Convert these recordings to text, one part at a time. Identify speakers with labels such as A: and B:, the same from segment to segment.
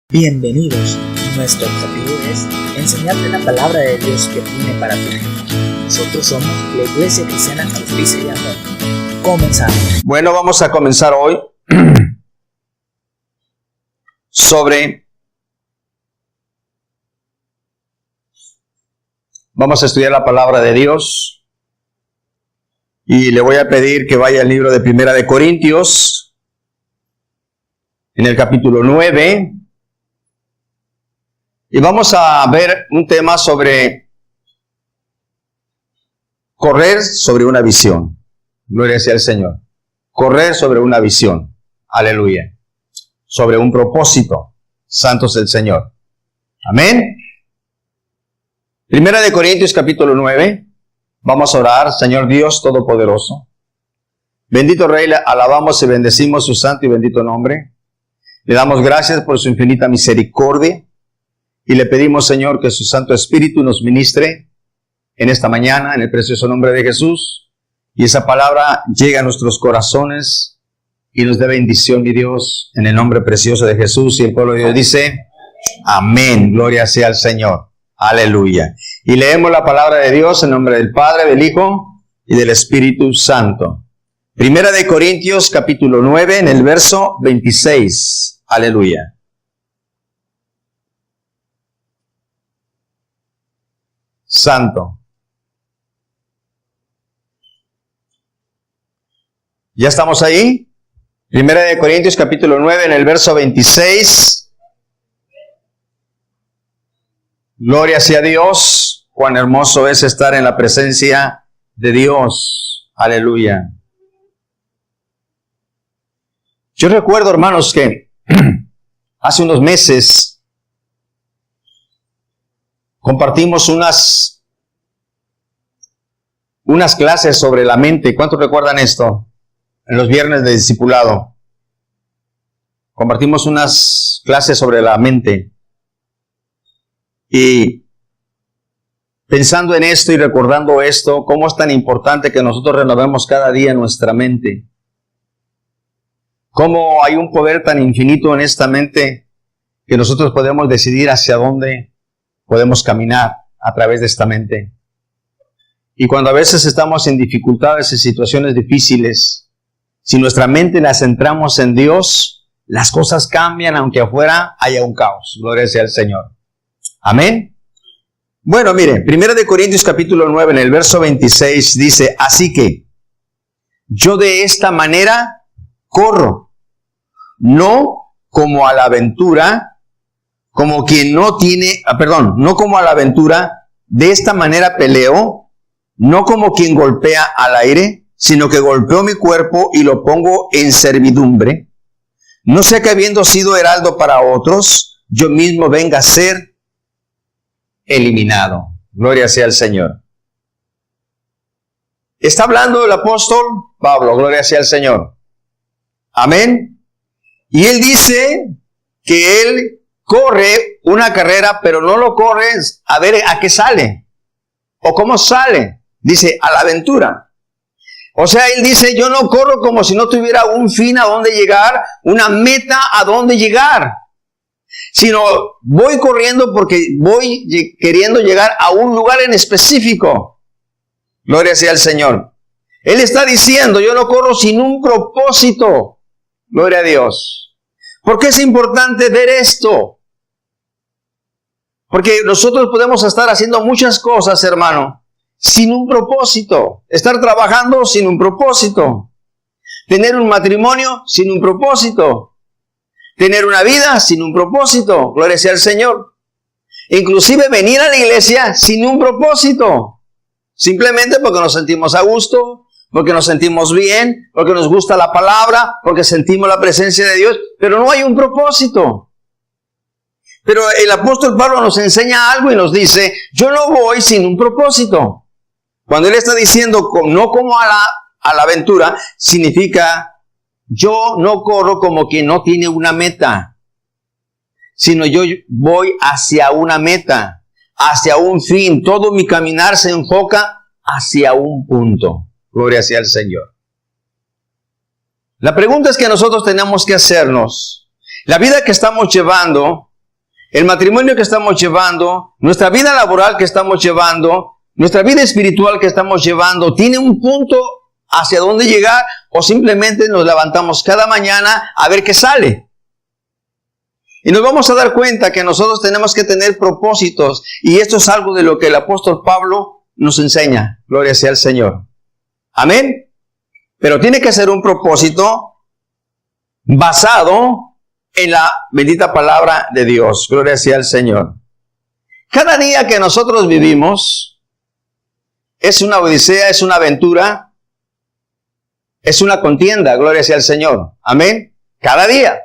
A: Bienvenidos. Nuestro objetivo es enseñarte la palabra de Dios que tiene para ti. Nosotros somos la Iglesia Cristiana Justicia y Amor. Comenzamos.
B: Bueno, vamos a comenzar hoy Vamos a estudiar la palabra de Dios y le voy a pedir que vaya al libro de Primera de Corintios, en el capítulo 9, y vamos a ver un tema sobre correr sobre una visión. Gloria sea al Señor. Correr sobre una visión. Aleluya. Sobre un propósito. Santo es el Señor. Amén. Primera de Corintios capítulo 9. Vamos a orar. Señor Dios Todopoderoso. Bendito Rey, le alabamos y bendecimos su santo y bendito nombre. Le damos gracias por su infinita misericordia. Y le pedimos, Señor, que su Santo Espíritu nos ministre en esta mañana, en el precioso nombre de Jesús. Y esa palabra llegue a nuestros corazones y nos dé bendición, mi Dios, en el nombre precioso de Jesús. Y el pueblo de Dios dice, amén, gloria sea al Señor, aleluya. Y leemos la palabra de Dios en nombre del Padre, del Hijo y del Espíritu Santo. Primera de Corintios, capítulo 9, en el verso 26, aleluya. Santo. ¿Ya estamos ahí? Primera de Corintios capítulo 9 en el verso 26. Gloria sea a Dios. Cuán hermoso es estar en la presencia de Dios. Aleluya. Yo recuerdo, hermanos, que hace unos meses compartimos unas clases sobre la mente. ¿Cuántos recuerdan esto? En los viernes de discipulado. Compartimos unas clases sobre la mente. Y pensando en esto y recordando esto, cómo es tan importante que nosotros renovemos cada día nuestra mente. Cómo hay un poder tan infinito en esta mente que nosotros podemos decidir hacia dónde podemos caminar a través de esta mente. Y cuando a veces estamos en dificultades, en situaciones difíciles, si nuestra mente la centramos en Dios, las cosas cambian aunque afuera haya un caos. Gloria sea al Señor. Amén. Bueno, miren, 1 de Corintios capítulo 9 en el verso 26 dice, así que yo de esta manera corro, no como a la aventura, como quien no tiene, no como a la aventura, de esta manera peleo, no como quien golpea al aire, sino que golpeo mi cuerpo y lo pongo en servidumbre. No sea que habiendo sido heraldo para otros, yo mismo venga a ser eliminado. Gloria sea al Señor. Está hablando el apóstol Pablo, gloria sea al Señor. Amén. Y él dice que él corre una carrera, pero no lo corre a ver a qué sale o cómo sale. Dice, a la aventura. O sea, él dice, yo no corro como si no tuviera un fin a dónde llegar, una meta a dónde llegar, sino voy corriendo porque voy queriendo llegar a un lugar en específico. Gloria sea al Señor. Él está diciendo, yo no corro sin un propósito. Gloria a Dios. ¿Por qué es importante ver esto? Porque nosotros podemos estar haciendo muchas cosas, hermano, sin un propósito. Estar trabajando sin un propósito. Tener un matrimonio sin un propósito. Tener una vida sin un propósito. Gloria sea al Señor. Inclusive venir a la iglesia sin un propósito. Simplemente porque nos sentimos a gusto, porque nos sentimos bien, porque nos gusta la palabra, porque sentimos la presencia de Dios, pero no hay un propósito. Pero el apóstol Pablo nos enseña algo y nos dice, yo no voy sin un propósito. Cuando él está diciendo, no como a la aventura, significa, yo no corro como quien no tiene una meta, sino yo voy hacia una meta, hacia un fin. Todo mi caminar se enfoca hacia un punto. Gloria sea al Señor. La pregunta es que nosotros tenemos que hacernos, la vida que estamos llevando el matrimonio que estamos llevando, nuestra vida laboral que estamos llevando, nuestra vida espiritual que estamos llevando, tiene un punto hacia dónde llegar o simplemente nos levantamos cada mañana a ver qué sale. Y nos vamos a dar cuenta que nosotros tenemos que tener propósitos y esto es algo de lo que el apóstol Pablo nos enseña. Gloria sea al Señor. Amén. Pero tiene que ser un propósito basado en la bendita palabra de Dios. Gloria sea al Señor. Cada día que nosotros vivimos es una odisea, es una aventura, es una contienda. Gloria sea al Señor. Amén. Cada día.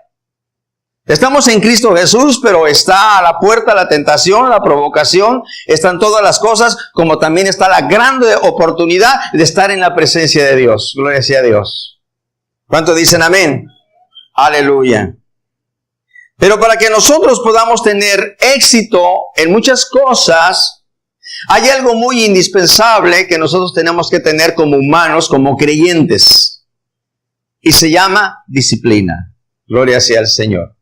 B: Estamos en Cristo Jesús, pero está a la puerta la tentación, la provocación, están todas las cosas, como también está la grande oportunidad de estar en la presencia de Dios. Gloria sea a Dios. ¿Cuántos dicen amén? Aleluya. Pero para que nosotros podamos tener éxito en muchas cosas, hay algo muy indispensable que nosotros tenemos que tener como humanos, como creyentes. Y se llama disciplina. Gloria sea al Señor.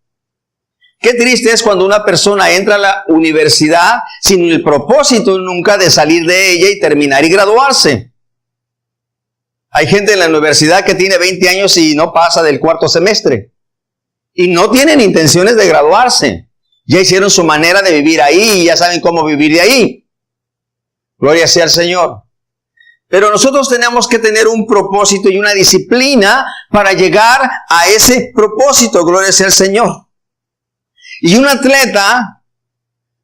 B: Qué triste es cuando una persona entra a la universidad sin el propósito nunca de salir de ella y terminar y graduarse. Hay gente en la universidad que tiene 20 años y no pasa del cuarto semestre. Y no tienen intenciones de graduarse. Ya hicieron su manera de vivir ahí y ya saben cómo vivir de ahí. Gloria sea al Señor. Pero nosotros tenemos que tener un propósito y una disciplina para llegar a ese propósito. Gloria sea al Señor. Y un atleta,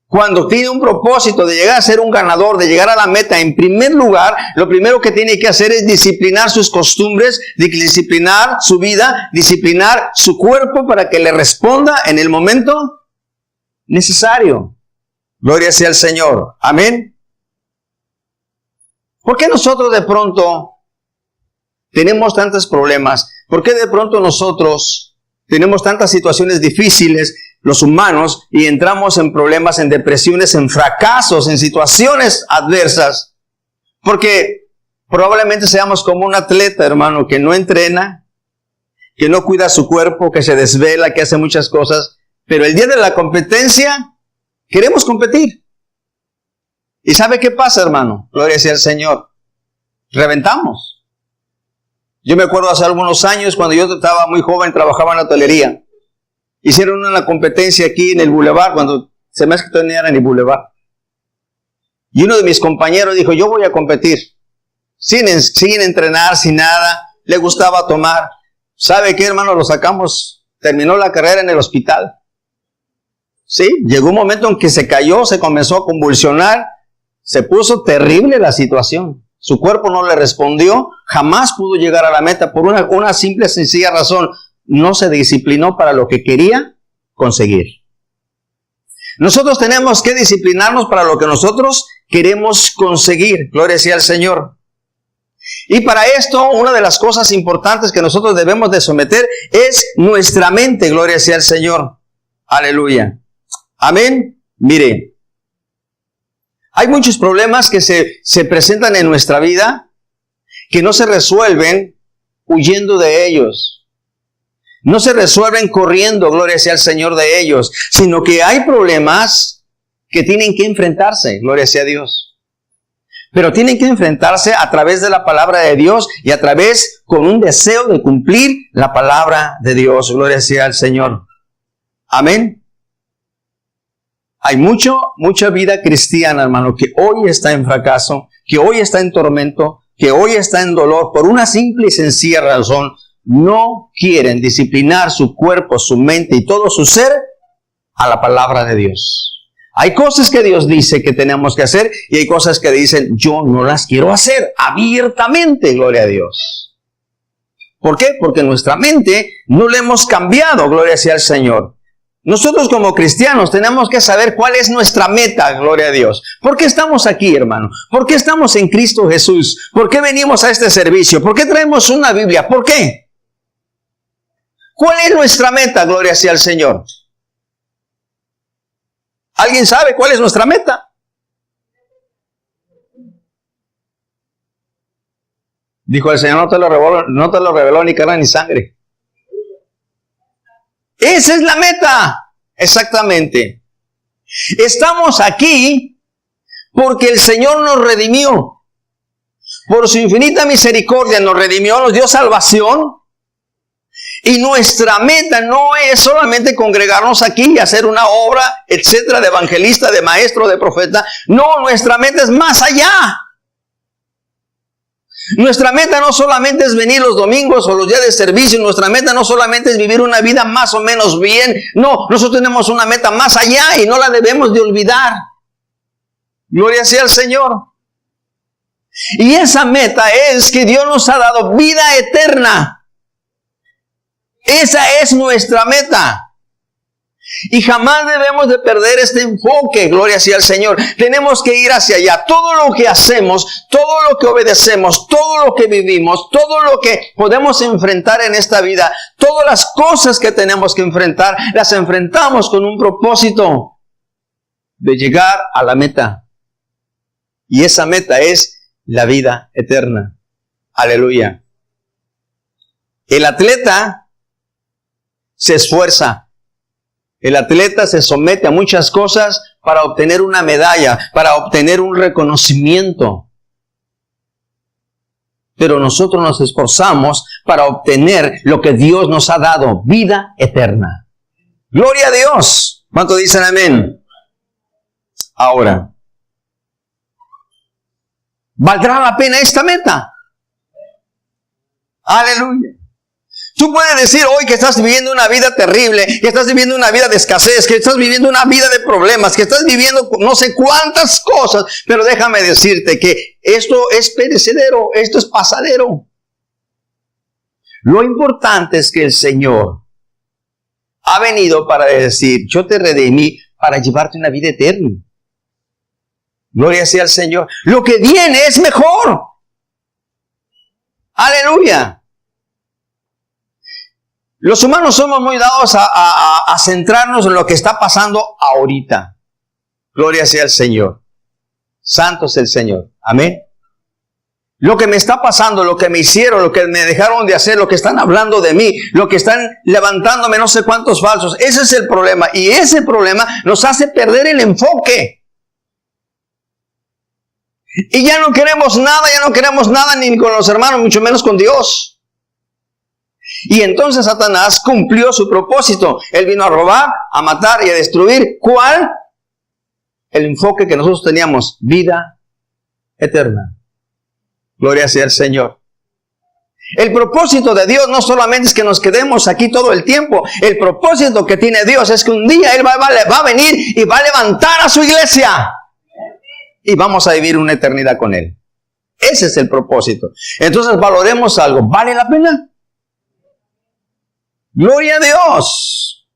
B: cuando tiene un propósito de llegar a ser un ganador, de llegar a la meta, en primer lugar, lo primero que tiene que hacer es disciplinar sus costumbres, disciplinar su vida, disciplinar su cuerpo para que le responda en el momento necesario. Gloria sea al Señor. Amén. ¿Por qué nosotros de pronto tenemos tantos problemas? ¿Por qué de pronto nosotros tenemos tantas situaciones difíciles, los humanos, y entramos en problemas, en depresiones, en fracasos, en situaciones adversas? Porque probablemente seamos como un atleta, hermano, que no entrena, que no cuida su cuerpo, que se desvela, que hace muchas cosas, pero el día de la competencia queremos competir. ¿Y sabe qué pasa, hermano? Gloria sea al Señor. Reventamos. Yo me acuerdo hace algunos años, cuando yo estaba muy joven, trabajaba en la hotelería. Hicieron una competencia aquí en el Boulevard, cuando se me hace que todavía era en el Boulevard. Y uno de mis compañeros dijo, yo voy a competir. Sin entrenar, sin nada. Le gustaba tomar. ¿Sabe qué, hermano? Lo sacamos. Terminó la carrera en el hospital. Sí, llegó un momento en que se cayó, se comenzó a convulsionar. Se puso terrible la situación. Su cuerpo no le respondió. Jamás pudo llegar a la meta por una simple, sencilla razón. No se disciplinó para lo que quería conseguir. Nosotros tenemos que disciplinarnos para lo que nosotros queremos conseguir. Gloria sea al Señor. Y para esto, una de las cosas importantes que nosotros debemos de someter es nuestra mente. Gloria sea al Señor. Aleluya. Amén. Mire, hay muchos problemas que se presentan en nuestra vida que no se resuelven huyendo de ellos. No se resuelven corriendo, gloria sea al Señor, de ellos, sino que hay problemas que tienen que enfrentarse, gloria sea a Dios. Pero tienen que enfrentarse a través de la palabra de Dios y a través con un deseo de cumplir la palabra de Dios, gloria sea al Señor. Amén. Hay mucha vida cristiana, hermano, que hoy está en fracaso, que hoy está en tormento, que hoy está en dolor por una simple y sencilla razón. No quieren disciplinar su cuerpo, su mente y todo su ser a la palabra de Dios. Hay cosas que Dios dice que tenemos que hacer y hay cosas que dicen, yo no las quiero hacer abiertamente, gloria a Dios. ¿Por qué? Porque nuestra mente no la hemos cambiado, gloria sea al Señor. Nosotros como cristianos tenemos que saber cuál es nuestra meta, gloria a Dios. ¿Por qué estamos aquí, hermano? ¿Por qué estamos en Cristo Jesús? ¿Por qué venimos a este servicio? ¿Por qué traemos una Biblia? ¿Por qué? ¿Cuál es nuestra meta? Gloria sea al Señor. ¿Alguien sabe cuál es nuestra meta? Dijo el Señor, no te lo reveló ni carne ni sangre. Esa es la meta. Exactamente. Estamos aquí porque el Señor nos redimió. Por su infinita misericordia nos redimió, nos dio salvación. Y nuestra meta no es solamente congregarnos aquí y hacer una obra, etcétera, de evangelista, de maestro, de profeta. No, nuestra meta es más allá. Nuestra meta no solamente es venir los domingos o los días de servicio. Nuestra meta no solamente es vivir una vida más o menos bien. No, nosotros tenemos una meta más allá y no la debemos de olvidar. Gloria sea al Señor. Y esa meta es que Dios nos ha dado vida eterna. Esa es nuestra meta. Y jamás debemos de perder este enfoque, gloria sea al Señor. Tenemos que ir hacia allá. Todo lo que hacemos, todo lo que obedecemos, todo lo que vivimos, todo lo que podemos enfrentar en esta vida, todas las cosas que tenemos que enfrentar, las enfrentamos con un propósito de llegar a la meta. Y esa meta es la vida eterna. Aleluya. El atleta se esfuerza. El atleta se somete a muchas cosas para obtener una medalla, para obtener un reconocimiento. Pero nosotros nos esforzamos para obtener lo que Dios nos ha dado, vida eterna. Gloria a Dios. ¿Cuántos dicen amén? Ahora, ¿valdrá la pena esta meta? Aleluya. Tú puedes decir hoy que estás viviendo una vida terrible, que estás viviendo una vida de escasez, que estás viviendo una vida de problemas, que estás viviendo no sé cuántas cosas, pero déjame decirte que esto es perecedero, esto es pasadero. Lo importante es que el Señor ha venido para decir, yo te redimí para llevarte una vida eterna. Gloria sea al Señor. Lo que viene es mejor. Aleluya. Los humanos somos muy dados a centrarnos en lo que está pasando ahorita. Gloria sea al Señor. Santo es el Señor. Amén. Lo que me está pasando, lo que me hicieron, lo que me dejaron de hacer, lo que están hablando de mí, lo que están levantándome no sé cuántos falsos. Ese es el problema. Y ese problema nos hace perder el enfoque. Y ya no queremos nada ni con los hermanos, mucho menos con Dios. Y entonces Satanás cumplió su propósito. Él vino a robar, a matar y a destruir. ¿Cuál? El enfoque que nosotros teníamos. Vida eterna. Gloria sea al Señor. El propósito de Dios no solamente es que nos quedemos aquí todo el tiempo. El propósito que tiene Dios es que un día Él va a venir y va a levantar a su iglesia. Y vamos a vivir una eternidad con Él. Ese es el propósito. Entonces valoremos algo. ¿Vale la pena? Gloria a Dios.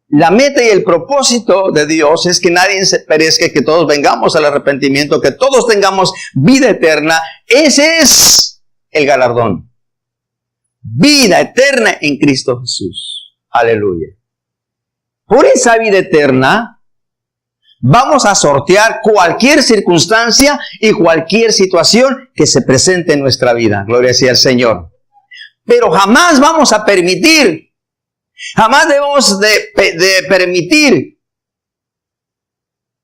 B: La meta y el propósito de Dios es que nadie se perezca, que todos vengamos al arrepentimiento, que todos tengamos vida eterna. Ese es el galardón. Vida eterna en Cristo Jesús. Aleluya. Por esa vida eterna vamos a sortear cualquier circunstancia y cualquier situación que se presente en nuestra vida. Gloria sea al Señor. Pero jamás vamos a permitir, jamás debemos de permitir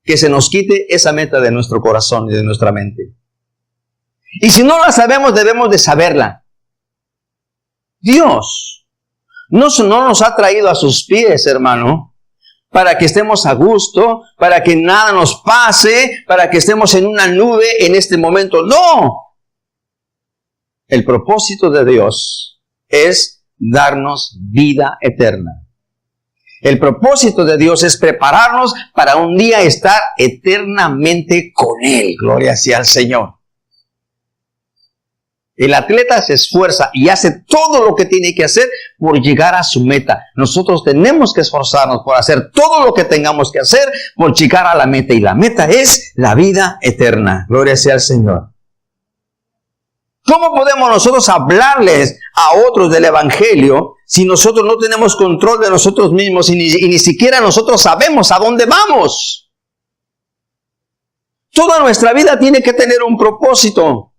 B: que se nos quite esa meta de nuestro corazón y de nuestra mente. Y si no la sabemos, debemos de saberla. Dios no nos ha traído a sus pies, hermano, para que estemos a gusto, para que nada nos pase, para que estemos en una nube en este momento. ¡No! El propósito de Dios es darnos vida eterna. El propósito de Dios es prepararnos para un día estar eternamente con Él. Gloria sea al Señor. El atleta se esfuerza y hace todo lo que tiene que hacer por llegar a su meta. Nosotros tenemos que esforzarnos por hacer todo lo que tengamos que hacer por llegar a la meta. Y la meta es la vida eterna. Gloria sea al Señor. ¿Cómo podemos nosotros hablarles a otros del Evangelio si nosotros no tenemos control de nosotros mismos y ni siquiera nosotros sabemos a dónde vamos? Toda nuestra vida tiene que tener un propósito.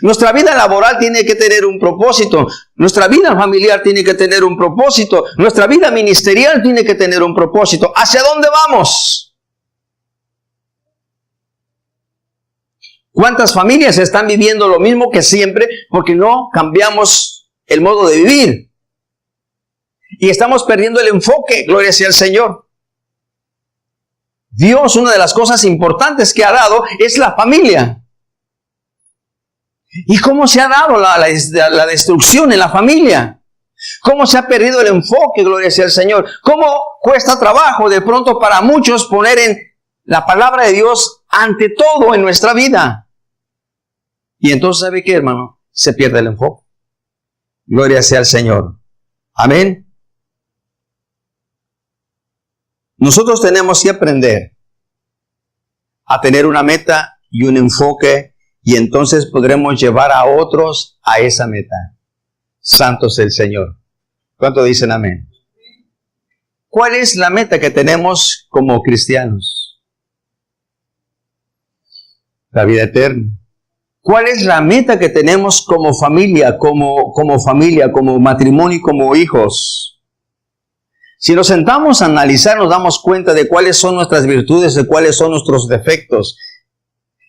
B: Nuestra vida laboral tiene que tener un propósito. Nuestra vida familiar tiene que tener un propósito. Nuestra vida ministerial tiene que tener un propósito. ¿Hacia dónde vamos? ¿Cuántas familias están viviendo lo mismo que siempre porque no cambiamos el modo de vivir? Y estamos perdiendo el enfoque. Gloria sea al Señor. Dios, una de las cosas importantes que ha dado es la familia. ¿Y cómo se ha dado la destrucción en la familia? ¿Cómo se ha perdido el enfoque? Gloria sea al Señor. ¿Cómo cuesta trabajo de pronto para muchos poner en la palabra de Dios ante todo en nuestra vida? Y entonces, ¿sabe qué, hermano? Se pierde el enfoque. Gloria sea al Señor. Amén. Nosotros tenemos que aprender a tener una meta y un enfoque, y entonces podremos llevar a otros a esa meta. Santo es el Señor. ¿Cuánto dicen amén? ¿Cuál es la meta que tenemos como cristianos? La vida eterna. ¿Cuál es la meta que tenemos como familia, como matrimonio y como hijos? Si nos sentamos a analizar, nos damos cuenta de cuáles son nuestras virtudes, de cuáles son nuestros defectos.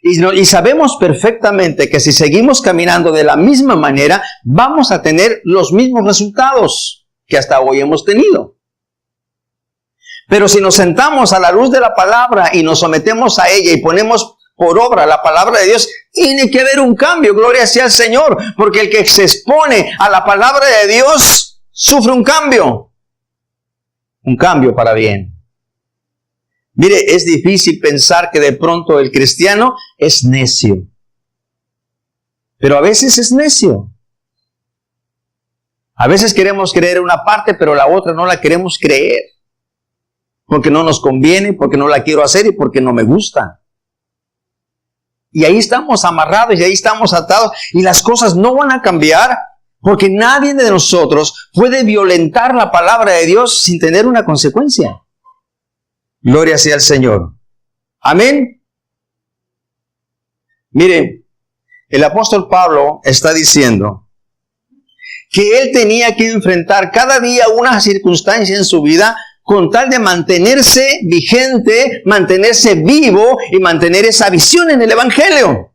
B: Y sabemos perfectamente que si seguimos caminando de la misma manera, vamos a tener los mismos resultados que hasta hoy hemos tenido. Pero si nos sentamos a la luz de la palabra y nos sometemos a ella y ponemos por obra la palabra de Dios, tiene que haber un cambio. Gloria sea al Señor, porque el que se expone a la palabra de Dios sufre un cambio para bien. Mire, es difícil pensar que de pronto el cristiano es necio. Pero a veces es necio. A veces queremos creer una parte, pero la otra no la queremos creer. Porque no nos conviene, porque no la quiero hacer y porque no me gusta. Y ahí estamos amarrados y ahí estamos atados y las cosas no van a cambiar porque nadie de nosotros puede violentar la palabra de Dios sin tener una consecuencia. Gloria sea al Señor. Amén. Mire, el apóstol Pablo está diciendo que él tenía que enfrentar cada día una circunstancia en su vida con tal de mantenerse vigente, mantenerse vivo y mantener esa visión en el Evangelio.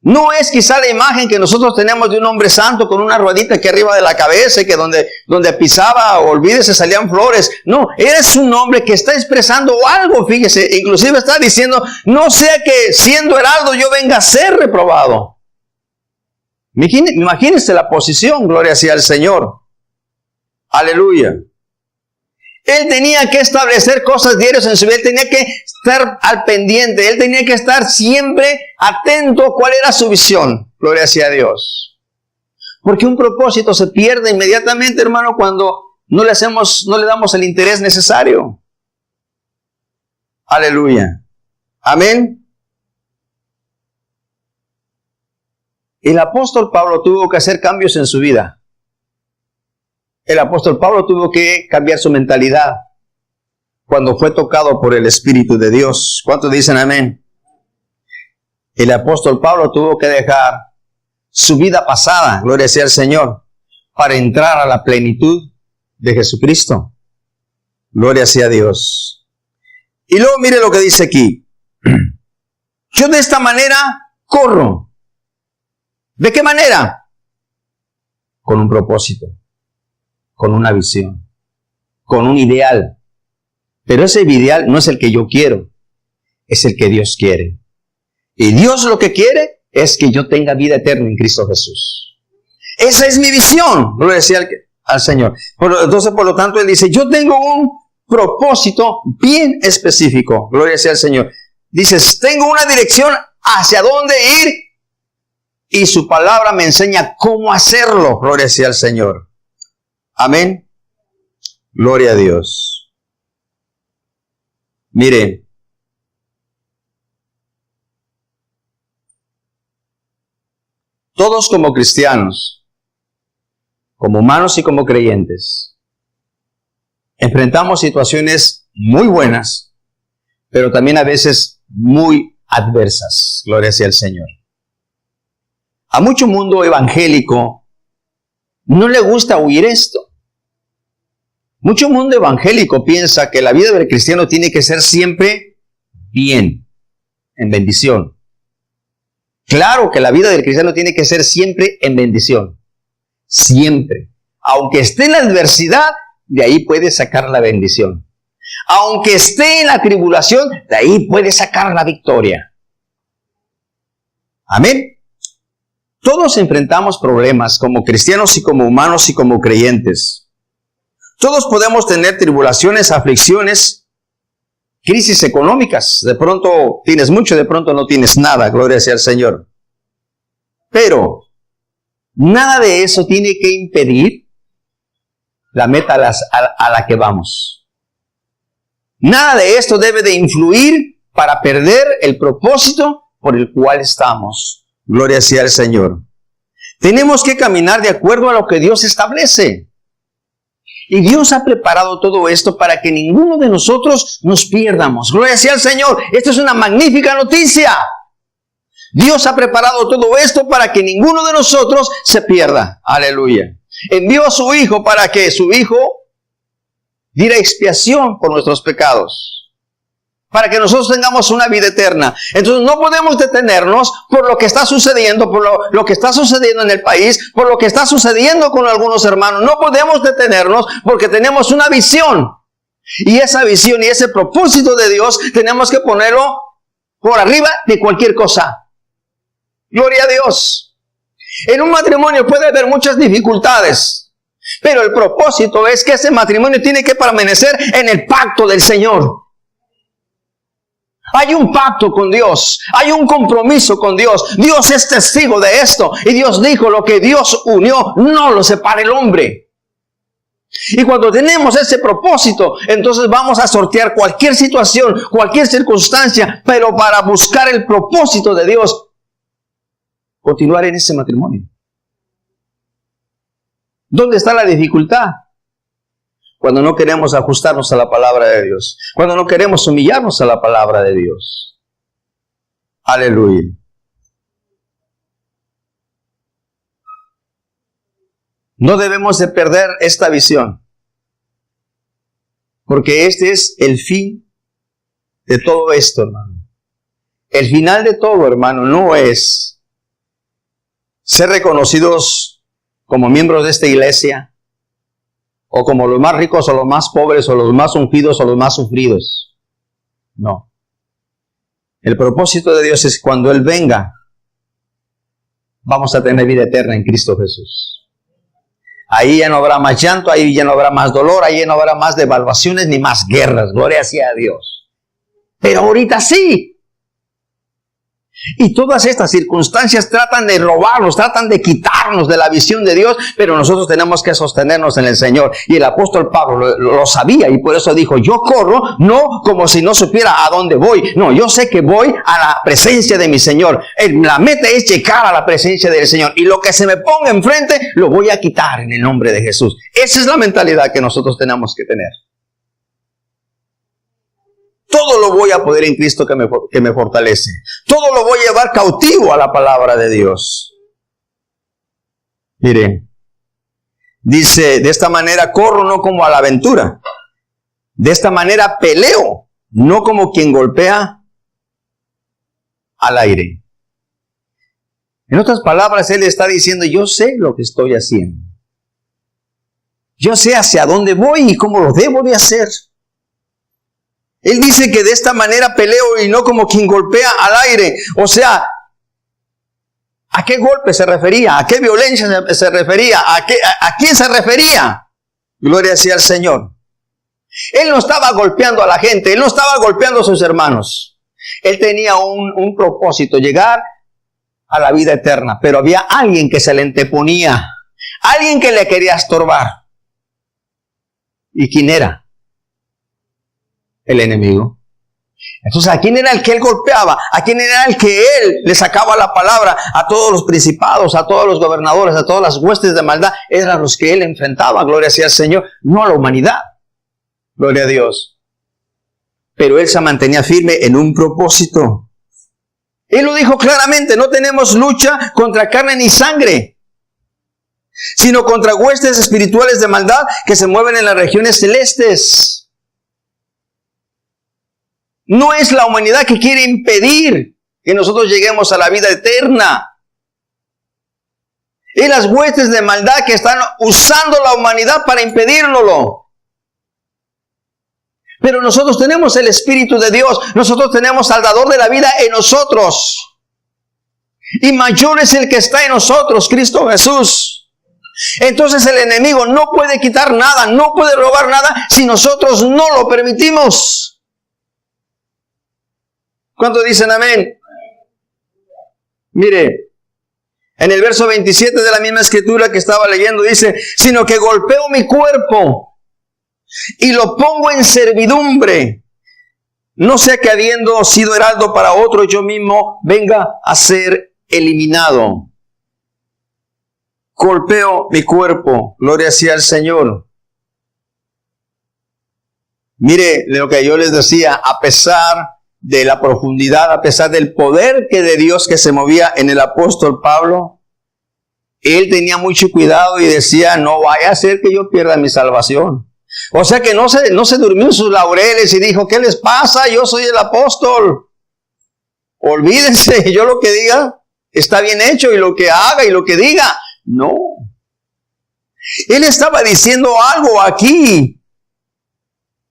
B: No es quizá la imagen que nosotros tenemos de un hombre santo con una ruedita aquí arriba de la cabeza y que donde pisaba, olvídese, salían flores. No, eres un hombre que está expresando algo, fíjese, inclusive está diciendo, no sea que siendo heraldo yo venga a ser reprobado. Imagínese la posición, gloria sea al Señor. Aleluya. Él tenía que establecer cosas diarias en su vida, él tenía que estar al pendiente, él tenía que estar siempre atento cuál era su visión. Gloria sea a Dios. Porque un propósito se pierde inmediatamente, hermano, cuando no le damos el interés necesario. Aleluya. Amén. El apóstol Pablo tuvo que hacer cambios en su vida. El apóstol Pablo tuvo que cambiar su mentalidad cuando fue tocado por el Espíritu de Dios. ¿Cuántos dicen amén? El apóstol Pablo tuvo que dejar su vida pasada, gloria sea al Señor, para entrar a la plenitud de Jesucristo. Gloria sea a Dios. Y luego mire lo que dice aquí. Yo de esta manera corro. ¿De qué manera? Con un propósito. Con una visión, con un ideal. Pero ese ideal no es el que yo quiero, es el que Dios quiere. Y Dios lo que quiere es que yo tenga vida eterna en Cristo Jesús. Esa es mi visión, lo decía al Señor. Entonces, por lo tanto, Él dice, yo tengo un propósito bien específico, gloria sea al Señor. Dices, tengo una dirección hacia dónde ir y su palabra me enseña cómo hacerlo, gloria sea al Señor. Amén. Gloria a Dios. Miren. Todos como cristianos, como humanos y como creyentes, enfrentamos situaciones muy buenas, pero también a veces muy adversas. Gloria sea al Señor. A mucho mundo evangélico no le gusta oír esto. Mucho mundo evangélico piensa que la vida del cristiano tiene que ser siempre bien, en bendición. Claro que la vida del cristiano tiene que ser siempre en bendición. Siempre. Aunque esté en la adversidad, de ahí puede sacar la bendición. Aunque esté en la tribulación, de ahí puede sacar la victoria. Amén. Todos enfrentamos problemas como cristianos y como humanos y como creyentes. Todos podemos tener tribulaciones, aflicciones, crisis económicas. De pronto tienes mucho, de pronto no tienes nada. Gloria sea al Señor. Pero nada de eso tiene que impedir la meta a la que vamos. Nada de esto debe de influir para perder el propósito por el cual estamos. Gloria sea al Señor. Tenemos que caminar de acuerdo a lo que Dios establece. Y Dios ha preparado todo esto para que ninguno de nosotros nos pierdamos. Gloria sea al Señor. Esta es una magnífica noticia. Dios ha preparado todo esto para que ninguno de nosotros se pierda. Aleluya. Envió a su Hijo para que su Hijo diera expiación por nuestros pecados. Para que nosotros tengamos una vida eterna. Entonces no podemos detenernos por lo que está sucediendo, por lo que está sucediendo en el país, por lo que está sucediendo con algunos hermanos. No podemos detenernos porque tenemos una visión. Y esa visión y ese propósito de Dios tenemos que ponerlo por arriba de cualquier cosa. Gloria a Dios. En un matrimonio puede haber muchas dificultades, pero el propósito es que ese matrimonio tiene que permanecer en el pacto del Señor. Hay un pacto con Dios, hay un compromiso con Dios. Dios es testigo de esto. Y Dios dijo, lo que Dios unió, no lo separa el hombre. Y cuando tenemos ese propósito, entonces vamos a sortear cualquier situación, cualquier circunstancia, pero para buscar el propósito de Dios, continuar en ese matrimonio. ¿Dónde está la dificultad? Cuando no queremos ajustarnos a la palabra de Dios. Cuando no queremos humillarnos a la palabra de Dios. Aleluya. No debemos de perder esta visión. Porque este es el fin de todo esto, hermano. El final de todo, hermano, no es ser reconocidos como miembros de esta iglesia, o como los más ricos, o los más pobres, o los más ungidos, o los más sufridos. No. El propósito de Dios es cuando Él venga, vamos a tener vida eterna en Cristo Jesús. Ahí ya no habrá más llanto, ahí ya no habrá más dolor, ahí ya no habrá más devaluaciones ni más guerras. Gloria sea a Dios. Pero ahorita sí. Y todas estas circunstancias tratan de robarnos, tratan de quitarnos de la visión de Dios, pero nosotros tenemos que sostenernos en el Señor. Y el apóstol Pablo lo sabía y por eso dijo, yo corro no como si no supiera a dónde voy. No, yo sé que voy a la presencia de mi Señor. La meta es llegar a la presencia del Señor. Y lo que se me ponga enfrente, lo voy a quitar en el nombre de Jesús. Esa es la mentalidad que nosotros tenemos que tener. Todo lo voy a poder en Cristo que me fortalece. Todo lo voy a llevar cautivo a la palabra de Dios. Miren, dice, de esta manera corro no como a la aventura. De esta manera peleo, no como quien golpea al aire. En otras palabras, él está diciendo, yo sé lo que estoy haciendo. Yo sé hacia dónde voy y cómo lo debo de hacer. Él dice que de esta manera peleo y no como quien golpea al aire. O sea, ¿a qué golpe se refería? ¿A qué violencia se refería? ¿A quién se refería? Gloria sea al Señor. Él no estaba golpeando a la gente, él no estaba golpeando a sus hermanos. Él tenía un propósito, llegar a la vida eterna. Pero había alguien que se le anteponía, alguien que le quería estorbar. ¿Y quién era? El enemigo. Entonces, ¿a quién era el que él golpeaba? ¿A quién era el que él le sacaba la palabra? A todos los principados, a todos los gobernadores, a todas las huestes de maldad. Eran los que él enfrentaba, gloria sea al Señor, no a la humanidad. Gloria a Dios. Pero él se mantenía firme en un propósito. Él lo dijo claramente, no tenemos lucha contra carne ni sangre, sino contra huestes espirituales de maldad que se mueven en las regiones celestes. No es la humanidad que quiere impedir que nosotros lleguemos a la vida eterna. Es las huestes de maldad que están usando la humanidad para impedírnoslo. Pero nosotros tenemos el Espíritu de Dios. Nosotros tenemos al dador de la vida en nosotros. Y mayor es el que está en nosotros, Cristo Jesús. Entonces el enemigo no puede quitar nada, no puede robar nada si nosotros no lo permitimos. ¿Cuántos dicen amén? Mire, en el verso 27 de la misma escritura que estaba leyendo dice, sino que golpeo mi cuerpo y lo pongo en servidumbre, no sea que habiendo sido heraldo para otro, yo mismo venga a ser eliminado. Golpeo mi cuerpo, gloria sea al Señor. Mire lo que yo les decía, a pesar de la profundidad, a pesar del poder de Dios que se movía en el apóstol Pablo, él tenía mucho cuidado y decía, no vaya a ser que yo pierda mi salvación. O sea que no se durmió en sus laureles y dijo, ¿qué les pasa? Yo soy el apóstol. Olvídense, yo lo que diga está bien hecho y lo que haga y lo que diga. No. Él estaba diciendo algo aquí.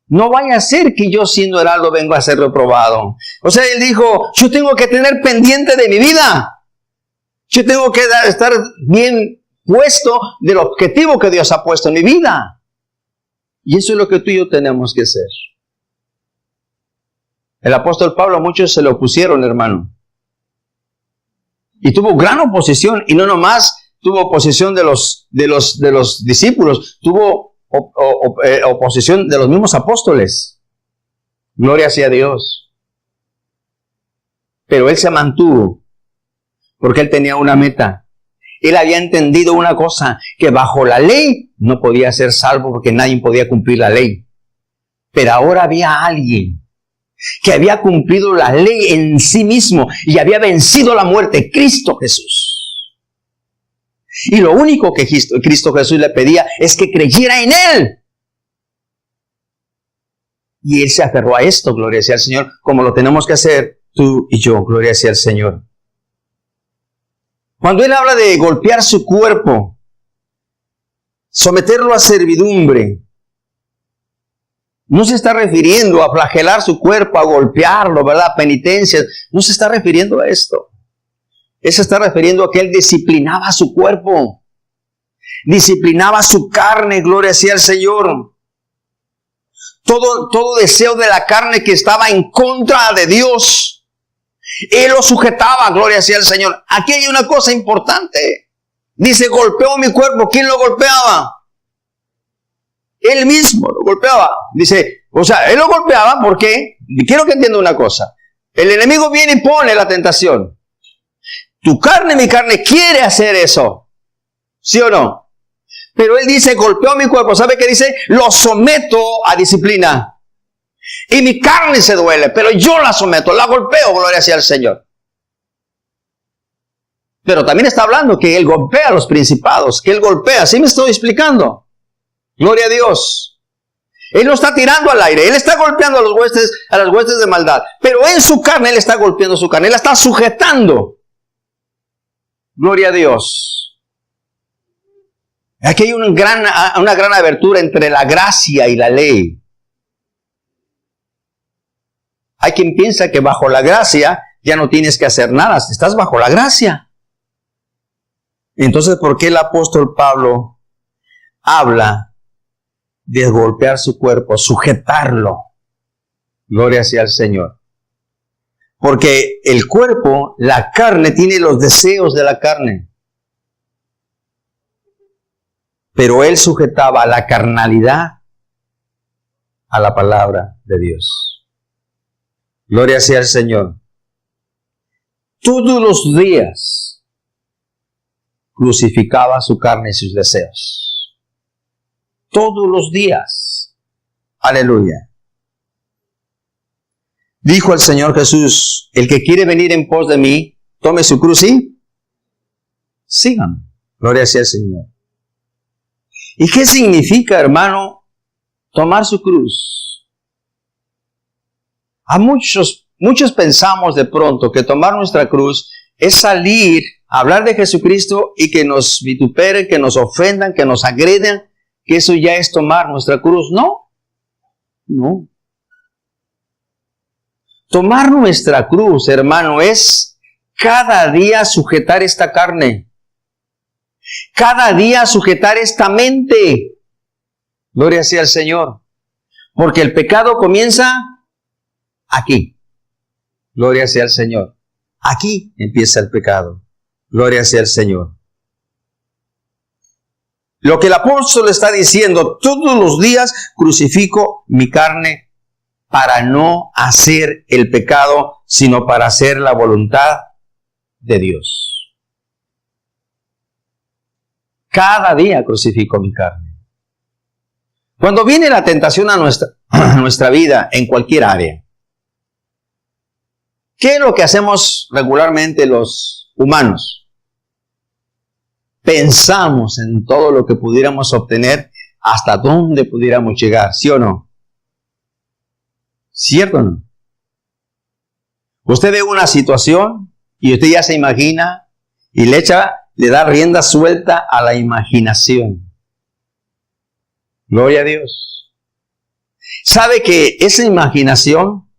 B: No vaya a ser que yo siendo heraldo venga a ser reprobado. O sea, él dijo, yo tengo que tener pendiente de mi vida. Yo tengo que estar bien puesto del objetivo que Dios ha puesto en mi vida. Y eso es lo que tú y yo tenemos que hacer. El apóstol Pablo, muchos se le opusieron, hermano. Y tuvo gran oposición. Y no nomás tuvo oposición de los discípulos. Tuvo oposición de los mismos apóstoles. Gloria sea a Dios. Pero él se mantuvo. Porque él tenía una meta. Él había entendido una cosa, que bajo la ley no podía ser salvo porque nadie podía cumplir la ley. Pero ahora había alguien que había cumplido la ley en sí mismo y había vencido la muerte, Cristo Jesús. Y lo único que Cristo Jesús le pedía es que creyera en Él. Y Él se aferró a esto, gloria sea al Señor, como lo tenemos que hacer tú y yo, gloria sea al Señor. Cuando él habla de golpear su cuerpo, someterlo a servidumbre, no se está refiriendo a flagelar su cuerpo, a golpearlo, ¿verdad? Penitencias. No se está refiriendo a esto. Él se está refiriendo a que él disciplinaba su cuerpo, disciplinaba su carne, gloria sea al Señor. Todo deseo de la carne que estaba en contra de Dios, él lo sujetaba, gloria sea al Señor. Aquí hay una cosa importante. Dice, golpeó mi cuerpo. ¿Quién lo golpeaba? Él mismo lo golpeaba. Dice, o sea, él lo golpeaba porque, quiero que entienda una cosa. El enemigo viene y pone la tentación. Tu carne, mi carne, quiere hacer eso. ¿Sí o no? Pero él dice, golpeó mi cuerpo. ¿Sabe qué dice? Lo someto a disciplina. Y mi carne se duele, pero yo la someto, la golpeo, gloria sea al Señor. Pero también está hablando que Él golpea a los principados, que Él golpea, ¿sí me estoy explicando? Gloria a Dios. Él no está tirando al aire, Él está golpeando a las huestes de maldad, pero en su carne Él está golpeando su carne, Él la está sujetando. Gloria a Dios. Aquí hay una gran abertura entre la gracia y la ley. Hay quien piensa que bajo la gracia ya no tienes que hacer nada, estás bajo la gracia. Entonces, ¿por qué el apóstol Pablo habla de golpear su cuerpo, sujetarlo? Gloria sea al Señor. Porque el cuerpo, la carne, tiene los deseos de la carne. Pero él sujetaba la carnalidad a la palabra de Dios. Gloria sea al Señor. Todos los días crucificaba su carne y sus deseos. Todos los días. Aleluya. Dijo el Señor Jesús, el que quiere venir en pos de mí, tome su cruz y sígame. Gloria sea al Señor. ¿Y qué significa, hermano, tomar su cruz? A muchos pensamos de pronto que tomar nuestra cruz es salir a hablar de Jesucristo y que nos vituperen, que nos ofendan, que nos agreden, que eso ya es tomar nuestra cruz. No, no. Tomar nuestra cruz, hermano, es cada día sujetar esta carne. Cada día sujetar esta mente. Gloria sea al Señor. Porque el pecado comienza aquí. Gloria sea al Señor. Aquí empieza el pecado. Gloria sea al Señor. Lo que el apóstol está diciendo, todos los días crucifico mi carne para no hacer el pecado, sino para hacer la voluntad de Dios. Cada día crucifico mi carne. Cuando viene la tentación a nuestra vida, en cualquier área, ¿qué es lo que hacemos regularmente los humanos? Pensamos en todo lo que pudiéramos obtener, hasta dónde pudiéramos llegar, ¿sí o no? ¿Cierto o no? Usted ve una situación y usted ya se imagina y le da rienda suelta a la imaginación. Gloria a Dios. ¿Sabe que esa imaginación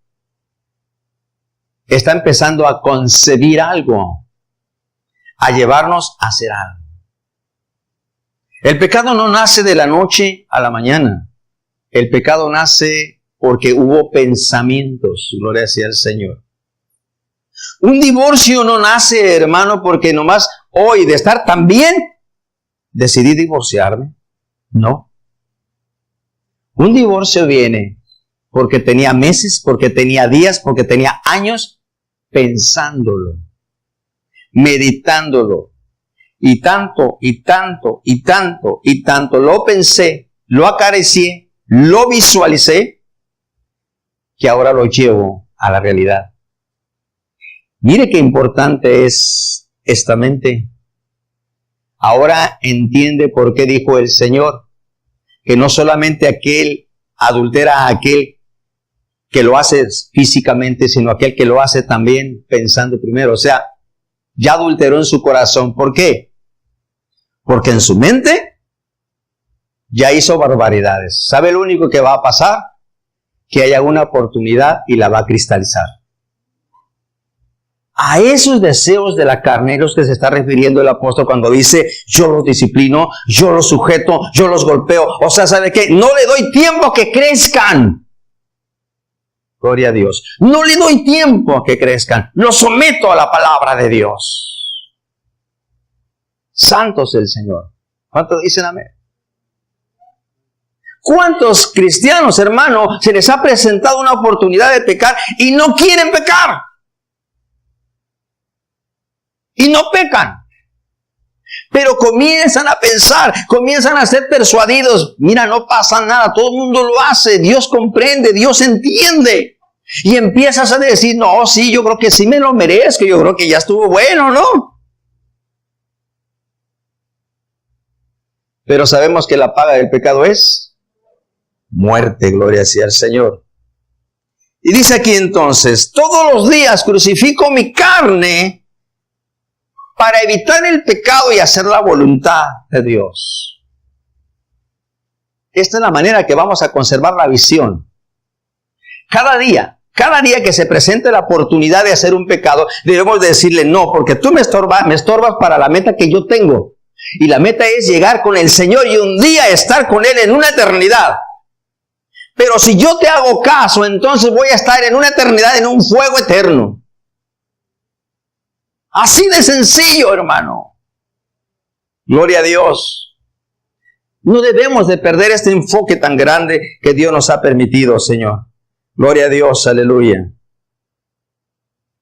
B: está empezando a concebir algo, a llevarnos a hacer algo? El pecado no nace de la noche a la mañana. El pecado nace porque hubo pensamientos. Gloria sea al Señor. Un divorcio no nace, hermano, porque nomás hoy de estar tan bien decidí divorciarme. No. Un divorcio viene porque tenía meses, porque tenía días, porque tenía años pensándolo, meditándolo. Y tanto, y tanto, y tanto, y tanto lo pensé, lo acaricié, lo visualicé, que ahora lo llevo a la realidad. Mire qué importante es esta mente. Ahora entiende por qué dijo el Señor que no solamente aquel adultera a aquel que lo hace físicamente, sino aquel que lo hace también pensando primero. O sea, ya adulteró en su corazón. ¿Por qué? Porque en su mente ya hizo barbaridades. ¿Sabe lo único que va a pasar? Que haya una oportunidad y la va a cristalizar. A esos deseos de la carne es los que se está refiriendo el apóstol cuando dice, yo los disciplino, yo los sujeto, yo los golpeo. O sea, ¿sabe qué? No le doy tiempo a que crezcan. Gloria a Dios. No le doy tiempo a que crezcan. Los someto a la palabra de Dios. Santo es el Señor. ¿Cuántos dicen amén? ¿Cuántos cristianos, hermano, se les ha presentado una oportunidad de pecar y no quieren pecar? Y no pecan. Pero comienzan a pensar, comienzan a ser persuadidos. Mira, no pasa nada, todo el mundo lo hace. Dios comprende, Dios entiende. Y empiezas a decir, no, sí, yo creo que sí me lo merezco. Yo creo que ya estuvo bueno, ¿no? Pero sabemos que la paga del pecado es muerte, gloria sea al Señor. Y dice aquí entonces, todos los días crucifico mi carne para evitar el pecado y hacer la voluntad de Dios. Esta es la manera que vamos a conservar la visión. Cada día que se presente la oportunidad de hacer un pecado, debemos decirle no, porque tú me estorbas para la meta que yo tengo. Y la meta es llegar con el Señor y un día estar con Él en una eternidad. Pero si yo te hago caso, entonces voy a estar en una eternidad, en un fuego eterno. Así de sencillo, hermano. Gloria a Dios. No debemos de perder este enfoque tan grande que Dios nos ha permitido, Señor. Gloria a Dios, aleluya.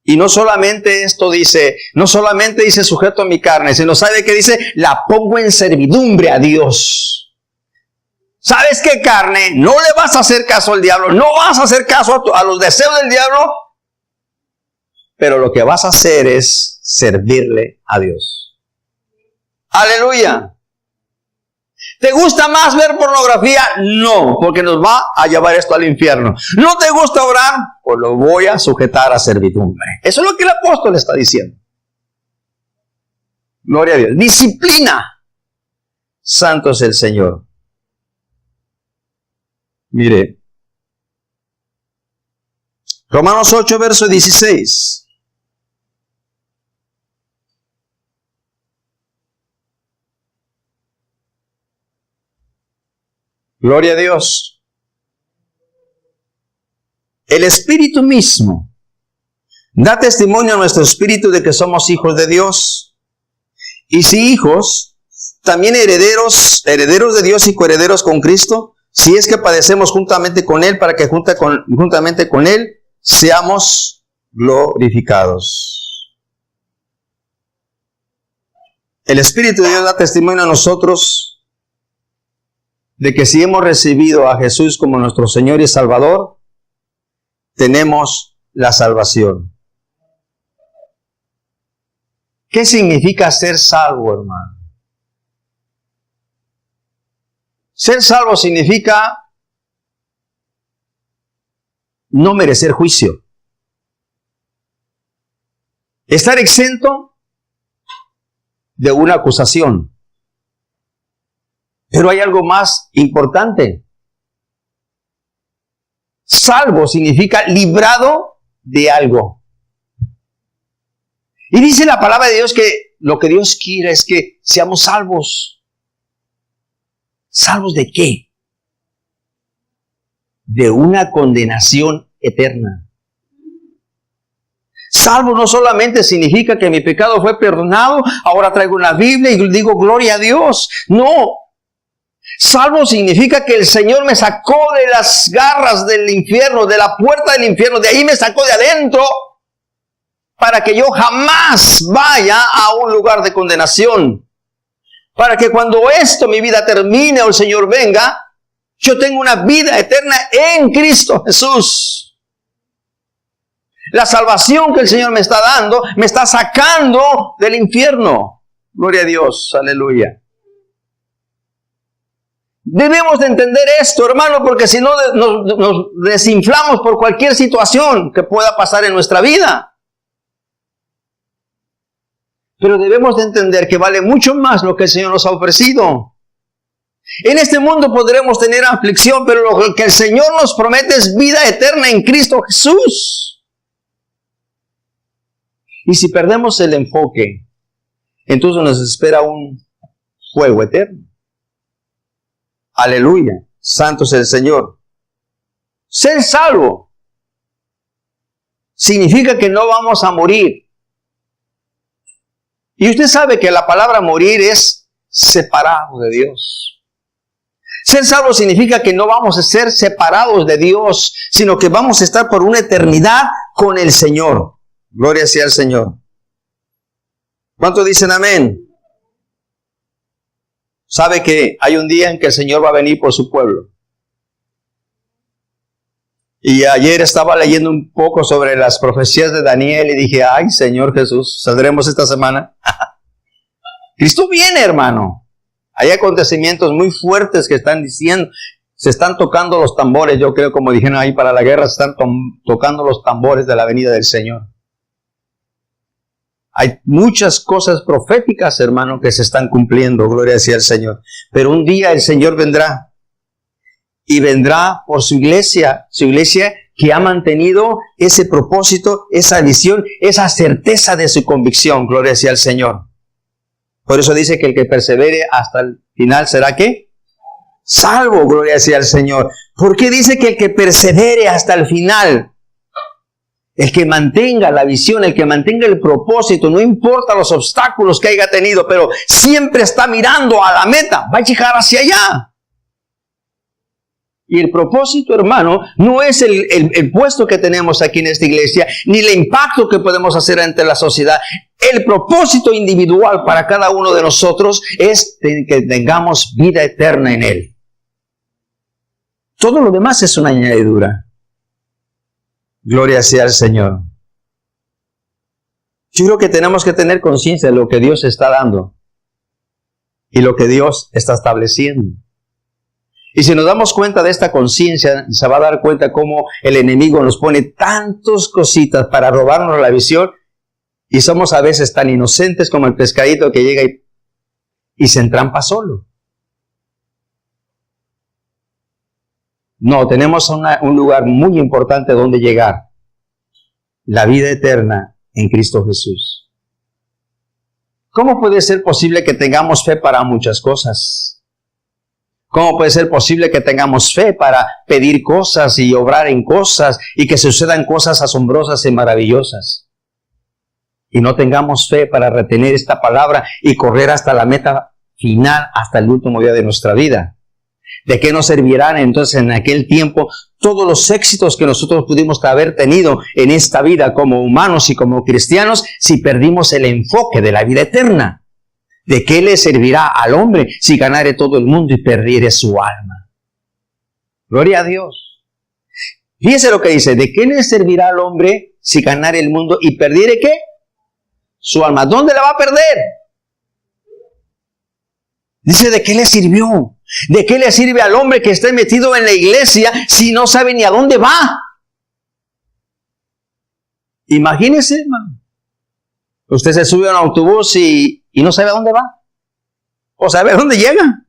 B: Y no solamente esto dice, no solamente dice sujeto a mi carne, sino sabe que dice, la pongo en servidumbre a Dios. ¿Sabes qué, carne? No le vas a hacer caso al diablo, no vas a hacer caso a los deseos del diablo, pero lo que vas a hacer es servirle a Dios. Aleluya. ¿Te gusta más ver pornografía? No, porque nos va a llevar esto al infierno. ¿No te gusta orar? Pues lo voy a sujetar a servidumbre. Eso es lo que el apóstol está diciendo. Gloria a Dios. Disciplina. Santo es el Señor. Mire. Romanos 8, verso 16. Gloria a Dios. El Espíritu mismo da testimonio a nuestro espíritu de que somos hijos de Dios. Y si hijos, también herederos de Dios y coherederos con Cristo, si es que padecemos juntamente con Él, para que juntamente con Él seamos glorificados. El Espíritu de Dios da testimonio a nosotros de que si hemos recibido a Jesús como nuestro Señor y Salvador, tenemos la salvación. ¿Qué significa ser salvo, hermano? Ser salvo significa no merecer juicio. Estar exento de una acusación. Pero hay algo más importante. Salvo significa librado de algo. Y dice la palabra de Dios que lo que Dios quiere es que seamos salvos. ¿Salvos de qué? De una condenación eterna. Salvo no solamente significa que mi pecado fue perdonado, ahora traigo una Biblia y digo gloria a Dios. No. Salvo significa que el Señor me sacó de las garras del infierno, de la puerta del infierno, de ahí me sacó de adentro, para que yo jamás vaya a un lugar de condenación. Para que cuando mi vida termine o el Señor venga, yo tenga una vida eterna en Cristo Jesús. La salvación que el Señor me está dando, me está sacando del infierno. Gloria a Dios, aleluya. Debemos de entender esto, hermano, porque si no nos desinflamos por cualquier situación que pueda pasar en nuestra vida. Pero debemos de entender que vale mucho más lo que el Señor nos ha ofrecido. En este mundo podremos tener aflicción, pero lo que el Señor nos promete es vida eterna en Cristo Jesús. Y si perdemos el enfoque, entonces nos espera un fuego eterno. Aleluya, santo es el Señor. Ser salvo significa que no vamos a morir. Y usted sabe que la palabra morir es separado de Dios. Ser salvo significa que no vamos a ser separados de Dios, sino que vamos a estar por una eternidad con el Señor. Gloria sea al Señor. ¿Cuántos dicen amén? ¿Sabe que hay un día en que el Señor va a venir por su pueblo? Y ayer estaba leyendo un poco sobre las profecías de Daniel y dije, ay, Señor Jesús, ¿saldremos esta semana? Cristo viene, hermano. Hay acontecimientos muy fuertes que están diciendo, se están tocando los tambores, yo creo, como dijeron ahí para la guerra, se están tocando los tambores de la venida del Señor. Hay muchas cosas proféticas, hermano, que se están cumpliendo, gloria sea al Señor. Pero un día el Señor vendrá y vendrá por su iglesia que ha mantenido ese propósito, esa visión, esa certeza de su convicción, gloria sea al Señor. Por eso dice que el que persevere hasta el final será ¿qué? Salvo, gloria sea al Señor. ¿Por qué dice que el que persevere hasta el final? El que mantenga la visión, el que mantenga el propósito, no importa los obstáculos que haya tenido, pero siempre está mirando a la meta, va a llegar hacia allá. Y el propósito, hermano, no es el puesto que tenemos aquí en esta iglesia, ni el impacto que podemos hacer ante la sociedad. El propósito individual para cada uno de nosotros es que tengamos vida eterna en Él. Todo lo demás es una añadidura. Gloria sea al Señor. Yo creo que tenemos que tener conciencia de lo que Dios está dando y lo que Dios está estableciendo. Y si nos damos cuenta de esta conciencia, se va a dar cuenta cómo el enemigo nos pone tantas cositas para robarnos la visión y somos a veces tan inocentes como el pescadito que llega y se entrampa solo. No, tenemos un lugar muy importante donde llegar. La vida eterna en Cristo Jesús. ¿Cómo puede ser posible que tengamos fe para muchas cosas? ¿Cómo puede ser posible que tengamos fe para pedir cosas y obrar en cosas y que sucedan cosas asombrosas y maravillosas? Y no tengamos fe para retener esta palabra y correr hasta la meta final, hasta el último día de nuestra vida. ¿De qué nos servirán entonces en aquel tiempo todos los éxitos que nosotros pudimos haber tenido en esta vida como humanos y como cristianos si perdimos el enfoque de la vida eterna? ¿De qué le servirá al hombre si ganare todo el mundo y perdiere su alma? Gloria a Dios. Fíjese lo que dice, ¿de qué le servirá al hombre si ganare el mundo y perdiere qué? Su alma. ¿Dónde la va a perder? Dice, ¿de qué le sirvió? ¿De qué le sirve al hombre que esté metido en la iglesia si no sabe ni a dónde va? Imagínese, hermano. Usted se sube a un autobús y no sabe a dónde va. O sabe a dónde llega.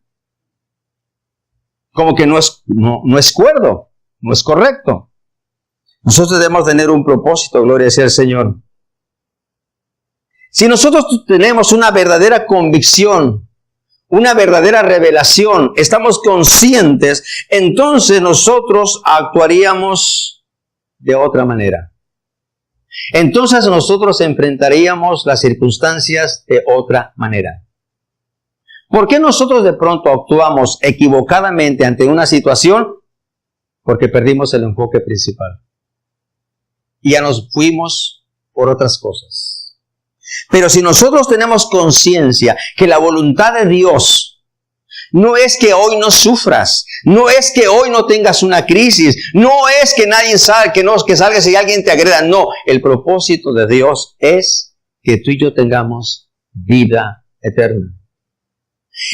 B: Como que no es cuerdo, no es correcto. Nosotros debemos tener un propósito, gloria sea al Señor. Si nosotros tenemos una verdadera convicción, una verdadera revelación, estamos conscientes, entonces nosotros actuaríamos de otra manera. Entonces nosotros enfrentaríamos las circunstancias de otra manera. ¿Por qué nosotros de pronto actuamos equivocadamente ante una situación? Porque perdimos el enfoque principal. Y ya nos fuimos por otras cosas. Pero si nosotros tenemos conciencia que la voluntad de Dios no es que hoy no sufras, no es que hoy no tengas una crisis, no es que nadie salga, que salgas y alguien te agreda, no. El propósito de Dios es que tú y yo tengamos vida eterna.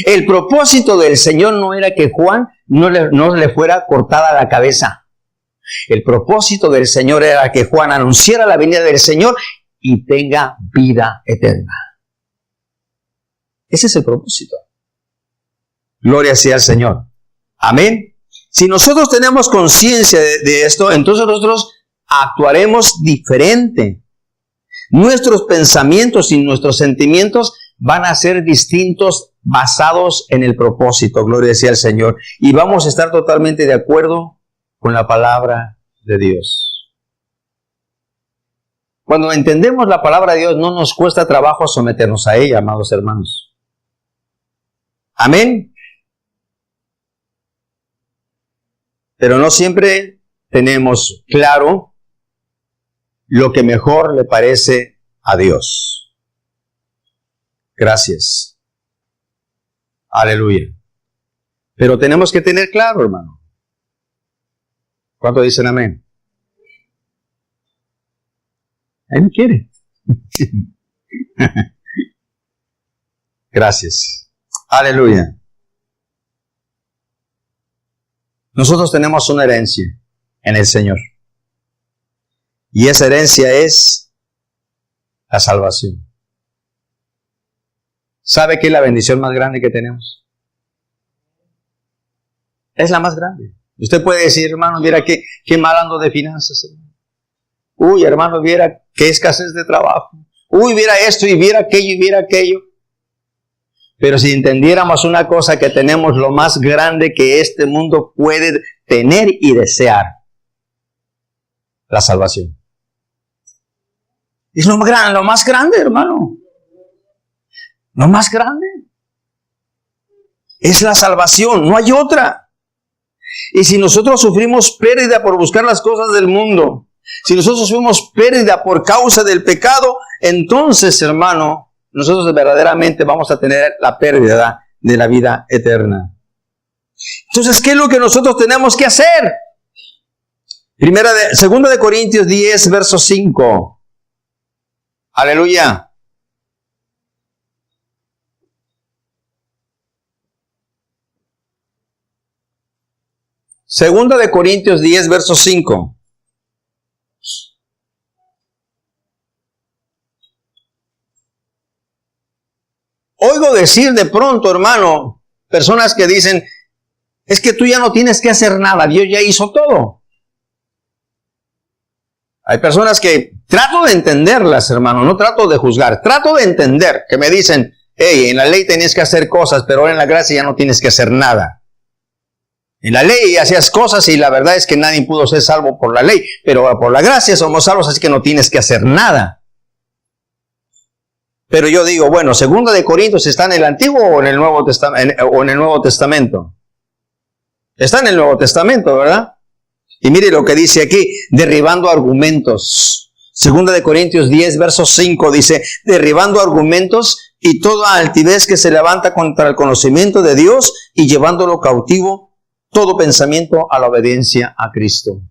B: El propósito del Señor no era que Juan no le fuera cortada la cabeza. El propósito del Señor era que Juan anunciara la venida del Señor y tenga vida eterna. Ese es el propósito. Gloria sea al Señor. Amén. Si nosotros tenemos conciencia de esto, entonces nosotros actuaremos diferente. Nuestros pensamientos y nuestros sentimientos van a ser distintos basados en el propósito. Gloria sea al Señor. Y vamos a estar totalmente de acuerdo con la palabra de Dios. Cuando entendemos la palabra de Dios, no nos cuesta trabajo someternos a ella, amados hermanos. Amén. Pero no siempre tenemos claro lo que mejor le parece a Dios. Gracias. Aleluya. Pero tenemos que tener claro, hermano. ¿Cuánto dicen amén? Él quiere. Gracias. Aleluya. Nosotros tenemos una herencia en el Señor. Y esa herencia es la salvación. ¿Sabe qué es la bendición más grande que tenemos? Es la más grande. Usted puede decir, hermano, mira qué mal ando de finanzas, hermano. Uy, hermano, viera qué escasez de trabajo. Uy, viera esto y viera aquello y viera aquello. Pero si entendiéramos una cosa, que tenemos lo más grande que este mundo puede tener y desear. La salvación. Es lo más grande, hermano. Lo más grande. Es la salvación, no hay otra. Y si nosotros sufrimos pérdida por buscar las cosas del mundo, si nosotros sufrimos pérdida por causa del pecado, entonces, hermano, nosotros verdaderamente vamos a tener la pérdida de la vida eterna. Entonces, ¿qué es lo que nosotros tenemos que hacer? Segunda de Corintios 10, verso 5. Aleluya. Segunda de Corintios 10, verso 5. Oigo decir de pronto, hermano, personas que dicen, es que tú ya no tienes que hacer nada, Dios ya hizo todo. Hay personas que trato de entenderlas, hermano, no trato de juzgar, trato de entender, que me dicen, hey, en la ley tenías que hacer cosas, pero ahora en la gracia ya no tienes que hacer nada. En la ley hacías cosas y la verdad es que nadie pudo ser salvo por la ley, pero por la gracia somos salvos, así que no tienes que hacer nada. Pero yo digo, bueno, Segunda de Corintios está en el Antiguo o en el Nuevo Testamento. Está en el Nuevo Testamento, ¿verdad? Y mire lo que dice aquí, derribando argumentos. Segunda de Corintios 10, verso 5 dice, derribando argumentos y toda altivez que se levanta contra el conocimiento de Dios y llevándolo cautivo todo pensamiento a la obediencia a Cristo.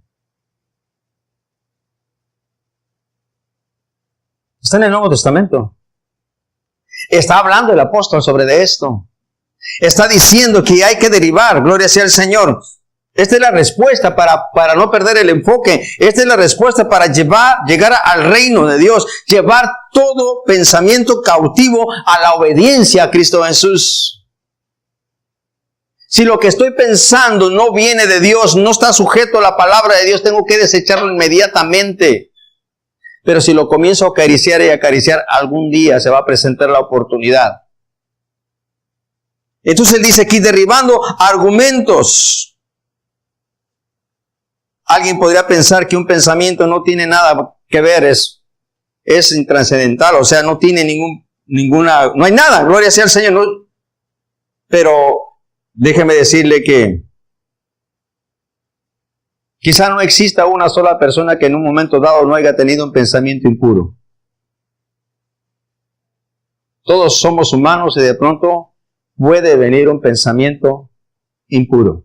B: Está en el Nuevo Testamento. Está hablando el apóstol sobre esto. Está diciendo que hay que derribar, gloria sea al Señor. Esta es la respuesta para no perder el enfoque. Esta es la respuesta para llegar al reino de Dios. Llevar todo pensamiento cautivo a la obediencia a Cristo Jesús. Si lo que estoy pensando no viene de Dios, no está sujeto a la palabra de Dios, tengo que desecharlo inmediatamente. Pero si lo comienzo a acariciar y acariciar, algún día se va a presentar la oportunidad. Entonces él dice aquí, derribando argumentos. Alguien podría pensar que un pensamiento no tiene nada que ver, es intrascendental, o sea, no tiene no hay nada, gloria sea al Señor. No, pero déjeme decirle que quizá no exista una sola persona que en un momento dado no haya tenido un pensamiento impuro. Todos somos humanos y de pronto puede venir un pensamiento impuro.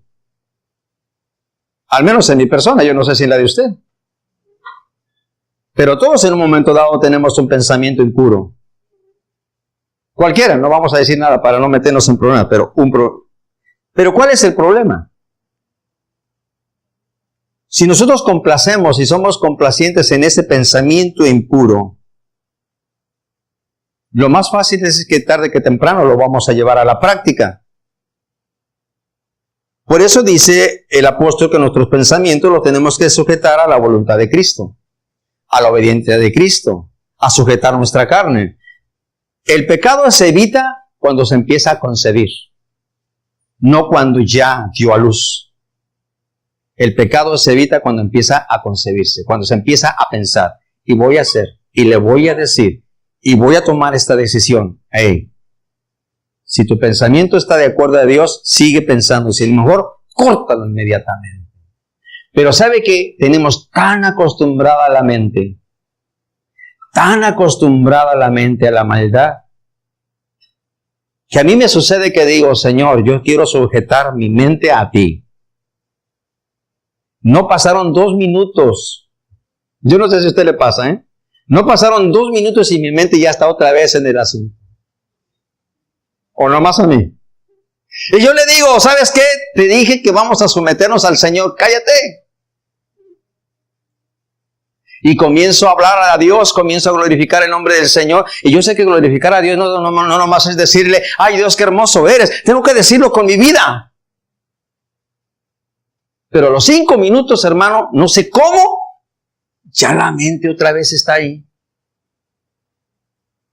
B: Al menos en mi persona, yo no sé si en la de usted. Pero todos en un momento dado tenemos un pensamiento impuro. Cualquiera, no vamos a decir nada para no meternos en problemas, pero ¿cuál es el problema? Si nosotros complacemos y somos complacientes en ese pensamiento impuro, lo más fácil es que tarde que temprano lo vamos a llevar a la práctica. Por eso dice el apóstol que nuestros pensamientos los tenemos que sujetar a la voluntad de Cristo, a la obediencia de Cristo, a sujetar nuestra carne. El pecado se evita cuando se empieza a concebir, no cuando ya dio a luz. El pecado se evita cuando empieza a concebirse, cuando se empieza a pensar, y voy a hacer, y le voy a decir, y voy a tomar esta decisión. Hey, si tu pensamiento está de acuerdo a Dios, sigue pensando. Si es mejor, córtalo inmediatamente. Pero ¿sabe qué? Tenemos tan acostumbrada la mente a la maldad, que a mí me sucede que digo, Señor, yo quiero sujetar mi mente a ti. No pasaron 2 minutos. Yo no sé si a usted le pasa, ¿eh? No pasaron 2 minutos y mi mente ya está otra vez en el asunto. ¿O nomás a mí? Y yo le digo, ¿sabes qué? Te dije que vamos a someternos al Señor. Cállate. Y comienzo a hablar a Dios, comienzo a glorificar el nombre del Señor. Y yo sé que glorificar a Dios no nomás es decirle, ay Dios, qué hermoso eres. Tengo que decirlo con mi vida. Pero a los 5 minutos, hermano, no sé cómo, ya la mente otra vez está ahí.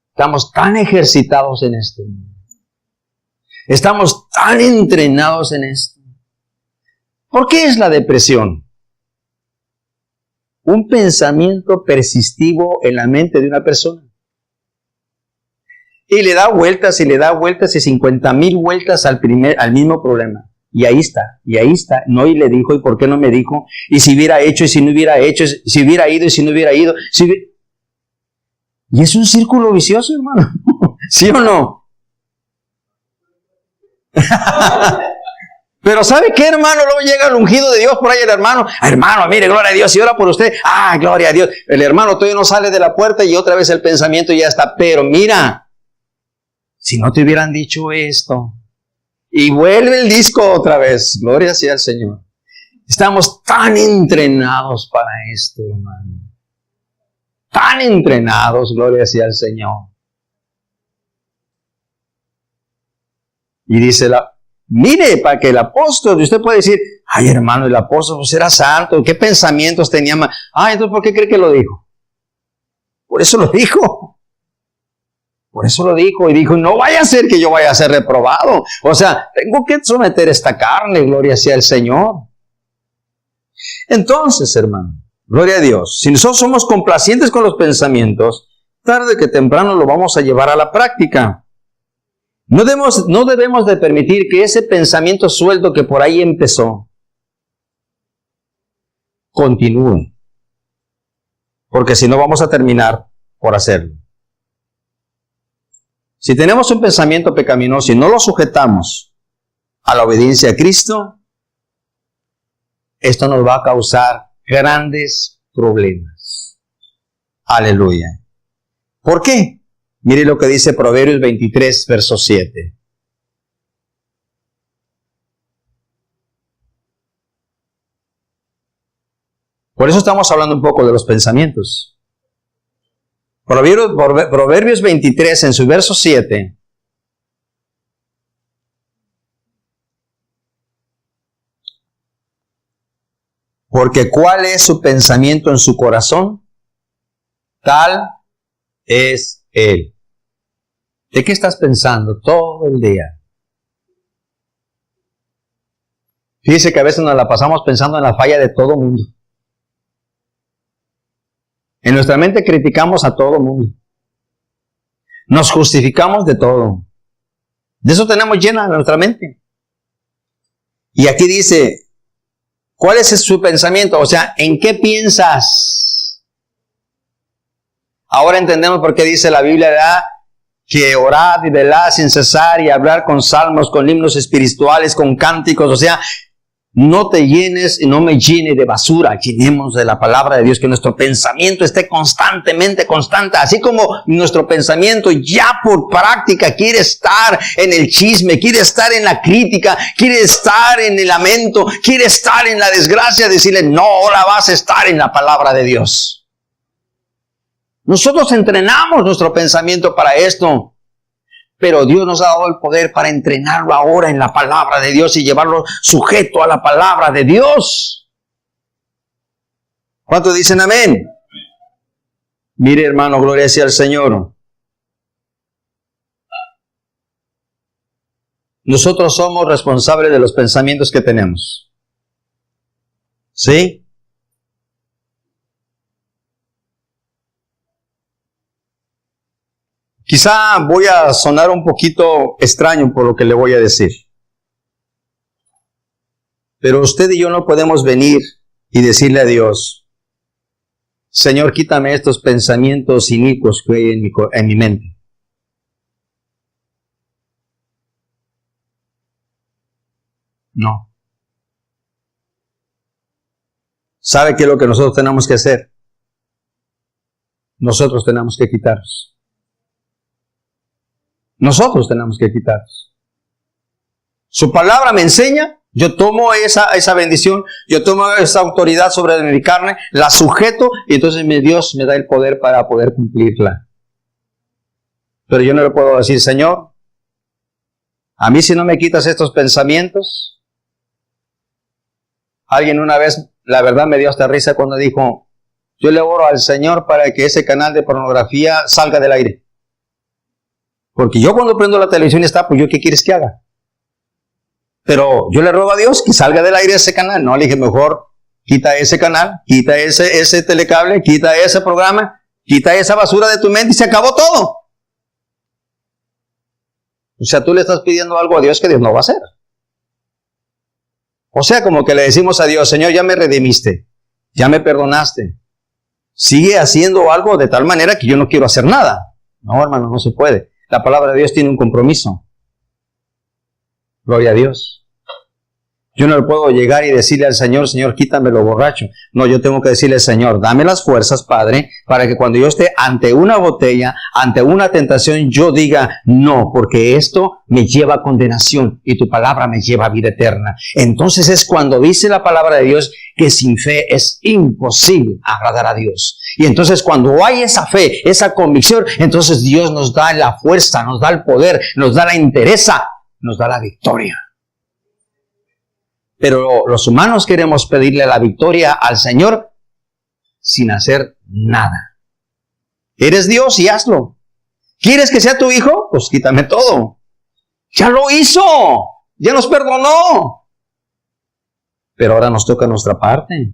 B: Estamos tan ejercitados en esto. Estamos tan entrenados en esto. ¿Por qué es la depresión? Un pensamiento persistivo en la mente de una persona. Y le da vueltas y 50,000 vueltas al mismo problema. Y ahí está. No, y le dijo, ¿y por qué no me dijo? Y si hubiera hecho, y si no hubiera hecho, si hubiera ido, y si no hubiera ido. Y es un círculo vicioso, hermano. ¿Sí o no? Pero ¿sabe qué, hermano? Luego llega el ungido de Dios por ahí, el hermano. Hermano, mire, gloria a Dios, y ora por usted. Ah, gloria a Dios. El hermano todavía no sale de la puerta y otra vez el pensamiento ya está. Pero mira, si no te hubieran dicho esto. Y vuelve el disco otra vez. Gloria sea al Señor. Estamos tan entrenados para esto, hermano. Tan entrenados, gloria sea al Señor. Y dice mire, para que el apóstol, usted puede decir, ay hermano, el apóstol pues era santo, ¿qué pensamientos tenía más? Entonces ¿por qué cree que lo dijo? Por eso lo dijo. Por eso lo dijo. Y dijo, no vaya a ser que yo vaya a ser reprobado. O sea, tengo que someter esta carne, gloria sea al Señor. Entonces, hermano, gloria a Dios, si nosotros somos complacientes con los pensamientos, tarde que temprano lo vamos a llevar a la práctica. No debemos de permitir que ese pensamiento suelto que por ahí empezó continúe. Porque si no vamos a terminar por hacerlo. Si tenemos un pensamiento pecaminoso y no lo sujetamos a la obediencia a Cristo, esto nos va a causar grandes problemas. Aleluya. ¿Por qué? Mire lo que dice Proverbios 23, verso 7. Por eso estamos hablando un poco de los pensamientos. Proverbios 23, en su verso 7. Porque ¿cuál es su pensamiento en su corazón? Tal es él. ¿De qué estás pensando todo el día? Fíjese que a veces nos la pasamos pensando en la falla de todo mundo. En nuestra mente criticamos a todo mundo. Nos justificamos de todo. De eso tenemos llena nuestra mente. Y aquí dice, ¿cuál es su pensamiento? O sea, ¿en qué piensas? Ahora entendemos por qué dice la Biblia, ¿verdad?, que orad y velad sin cesar y hablar con salmos, con himnos espirituales, con cánticos. O sea, no te llenes y no me llene de basura. Llenemos de la palabra de Dios, que nuestro pensamiento esté constantemente constante. Así como nuestro pensamiento ya por práctica quiere estar en el chisme, quiere estar en la crítica, quiere estar en el lamento, quiere estar en la desgracia, decirle, no, ahora vas a estar en la palabra de Dios. Nosotros entrenamos nuestro pensamiento para esto, pero Dios nos ha dado el poder para entrenarlo ahora en la palabra de Dios y llevarlo sujeto a la palabra de Dios. ¿Cuántos dicen amén? Mire, hermano, gloria sea al Señor. Nosotros somos responsables de los pensamientos que tenemos. ¿Sí? Quizá voy a sonar un poquito extraño por lo que le voy a decir. Pero usted y yo no podemos venir y decirle a Dios, Señor, quítame estos pensamientos inicuos que hay en mi mente. No. ¿Sabe qué es lo que nosotros tenemos que hacer? Nosotros tenemos que quitarlos. Nosotros tenemos que quitarlos. Su palabra me enseña, yo tomo esa bendición, yo tomo esa autoridad sobre mi carne, la sujeto y entonces Dios me da el poder para poder cumplirla. Pero yo no le puedo decir, Señor, a mí si no me quitas estos pensamientos. Alguien una vez, la verdad me dio hasta risa cuando dijo, yo le oro al Señor para que ese canal de pornografía salga del aire. Porque yo cuando prendo la televisión está, pues yo ¿qué quieres que haga? Pero yo le ruego a Dios que salga del aire ese canal. No, le dije, mejor quita ese canal, quita ese telecable, quita ese programa, quita esa basura de tu mente y se acabó todo. O sea, tú le estás pidiendo algo a Dios que Dios no va a hacer. O sea, como que le decimos a Dios, Señor, ya me redimiste, ya me perdonaste. Sigue haciendo algo de tal manera que yo no quiero hacer nada. No, hermano, no se puede. La palabra de Dios tiene un compromiso. Gloria a Dios. Yo no le puedo llegar y decirle al Señor, Señor, quítame lo borracho. No, yo tengo que decirle, Señor, dame las fuerzas, Padre, para que cuando yo esté ante una botella, ante una tentación, yo diga, no, porque esto me lleva a condenación y tu palabra me lleva a vida eterna. Entonces es cuando dice la palabra de Dios que sin fe es imposible agradar a Dios. Y entonces cuando hay esa fe, esa convicción, entonces Dios nos da la fuerza, nos da el poder, nos da la entereza, nos da la victoria. Pero los humanos queremos pedirle la victoria al Señor sin hacer nada. Eres Dios y hazlo. ¿Quieres que sea tu hijo? Pues quítame todo. Ya lo hizo. Ya nos perdonó. Pero ahora nos toca nuestra parte.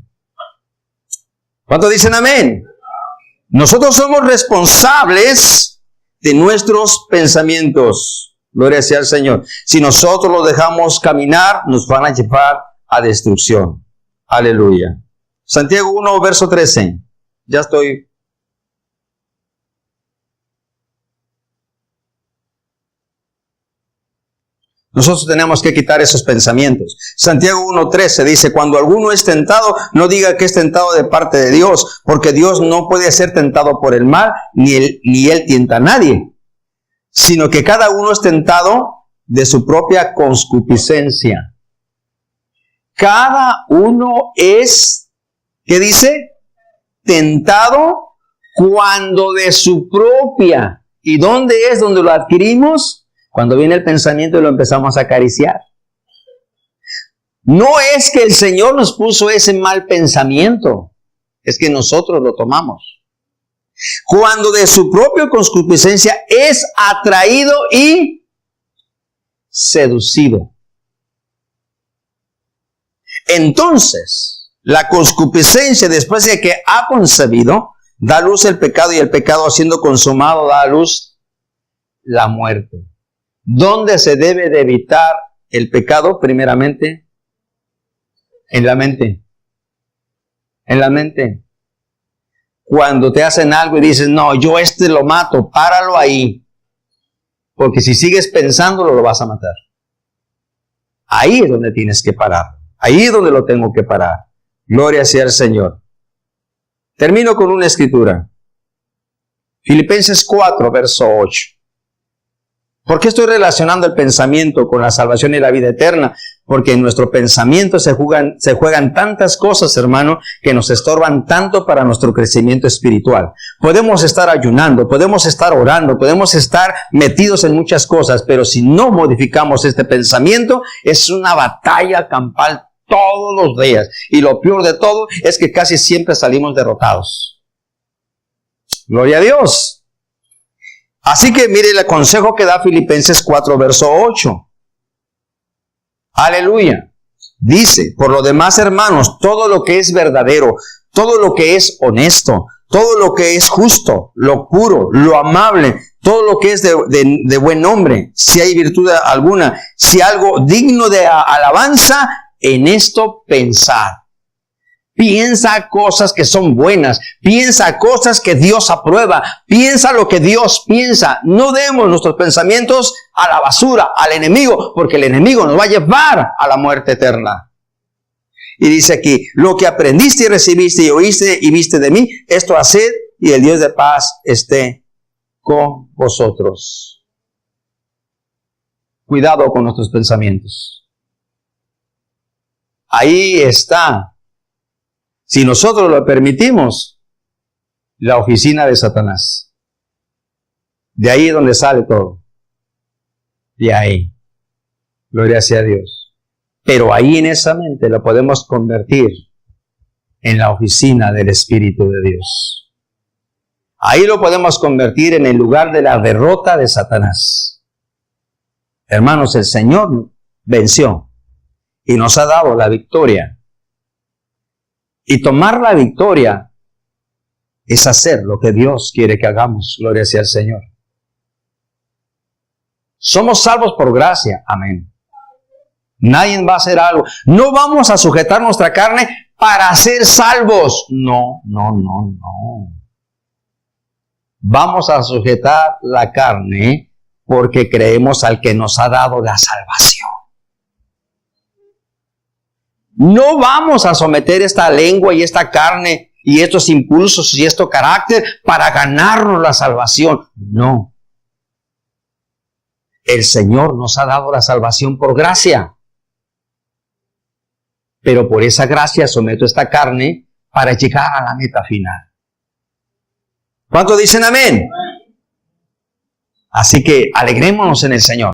B: ¿Cuántos dicen amén? Nosotros somos responsables de nuestros pensamientos. Gloria sea al Señor. Si nosotros los dejamos caminar, nos van a llevar a destrucción. Aleluya. Santiago 1, verso 13. Ya estoy. Nosotros tenemos que quitar esos pensamientos. Santiago 1:13 dice, cuando alguno es tentado, no diga que es tentado de parte de Dios, porque Dios no puede ser tentado por el mal, ni él tienta a nadie, sino que cada uno es tentado de su propia concupiscencia. Cada uno es, ¿qué dice? Tentado cuando de su propia. ¿Y dónde es donde lo adquirimos? Cuando viene el pensamiento y lo empezamos a acariciar. No es que el Señor nos puso ese mal pensamiento, es que nosotros lo tomamos. Cuando de su propia concupiscencia es atraído y seducido. Entonces, la concupiscencia, después de que ha concebido, da a luz el pecado, y el pecado, siendo consumado, da a luz la muerte. ¿Dónde se debe de evitar el pecado? Primeramente, en la mente. En la mente. Cuando te hacen algo y dices, no, yo lo mato, páralo ahí. Porque si sigues pensándolo, lo vas a matar. Ahí es donde tienes que parar. Ahí es donde lo tengo que parar. Gloria sea al Señor. Termino con una escritura. Filipenses 4, verso 8. ¿Por qué estoy relacionando el pensamiento con la salvación y la vida eterna? Porque en nuestro pensamiento se juegan tantas cosas, hermano, que nos estorban tanto para nuestro crecimiento espiritual. Podemos estar ayunando, podemos estar orando, podemos estar metidos en muchas cosas, pero si no modificamos este pensamiento, es una batalla campal todos los días. Y lo peor de todo es que casi siempre salimos derrotados. Gloria a Dios. Así que mire el consejo que da Filipenses 4, verso 8. Aleluya. Dice, por lo demás, hermanos, todo lo que es verdadero, todo lo que es honesto, todo lo que es justo, lo puro, lo amable, todo lo que es de buen nombre, si hay virtud alguna, si algo digno de alabanza, en esto pensad. Piensa cosas que son buenas, piensa cosas que Dios aprueba, piensa lo que Dios piensa. No demos nuestros pensamientos a la basura, al enemigo, porque el enemigo nos va a llevar a la muerte eterna. Y dice aquí, lo que aprendiste y recibiste y oíste y viste de mí, esto haced, y el Dios de paz esté con vosotros. Cuidado con nuestros pensamientos. Ahí está. Si nosotros lo permitimos, la oficina de Satanás. De ahí es donde sale todo. De ahí. Gloria sea a Dios. Pero ahí en esa mente lo podemos convertir en la oficina del Espíritu de Dios. Ahí lo podemos convertir en el lugar de la derrota de Satanás. Hermanos, el Señor venció y nos ha dado la victoria. Y tomar la victoria es hacer lo que Dios quiere que hagamos. Gloria sea al Señor. Somos salvos por gracia. Amén. Nadie va a hacer algo. No vamos a sujetar nuestra carne para ser salvos. No. Vamos a sujetar la carne porque creemos al que nos ha dado la salvación. No vamos a someter esta lengua y esta carne y estos impulsos y este carácter para ganarnos la salvación. No. El Señor nos ha dado la salvación por gracia. Pero por esa gracia someto esta carne para llegar a la meta final. ¿Cuántos dicen amén? Así que alegrémonos en el Señor.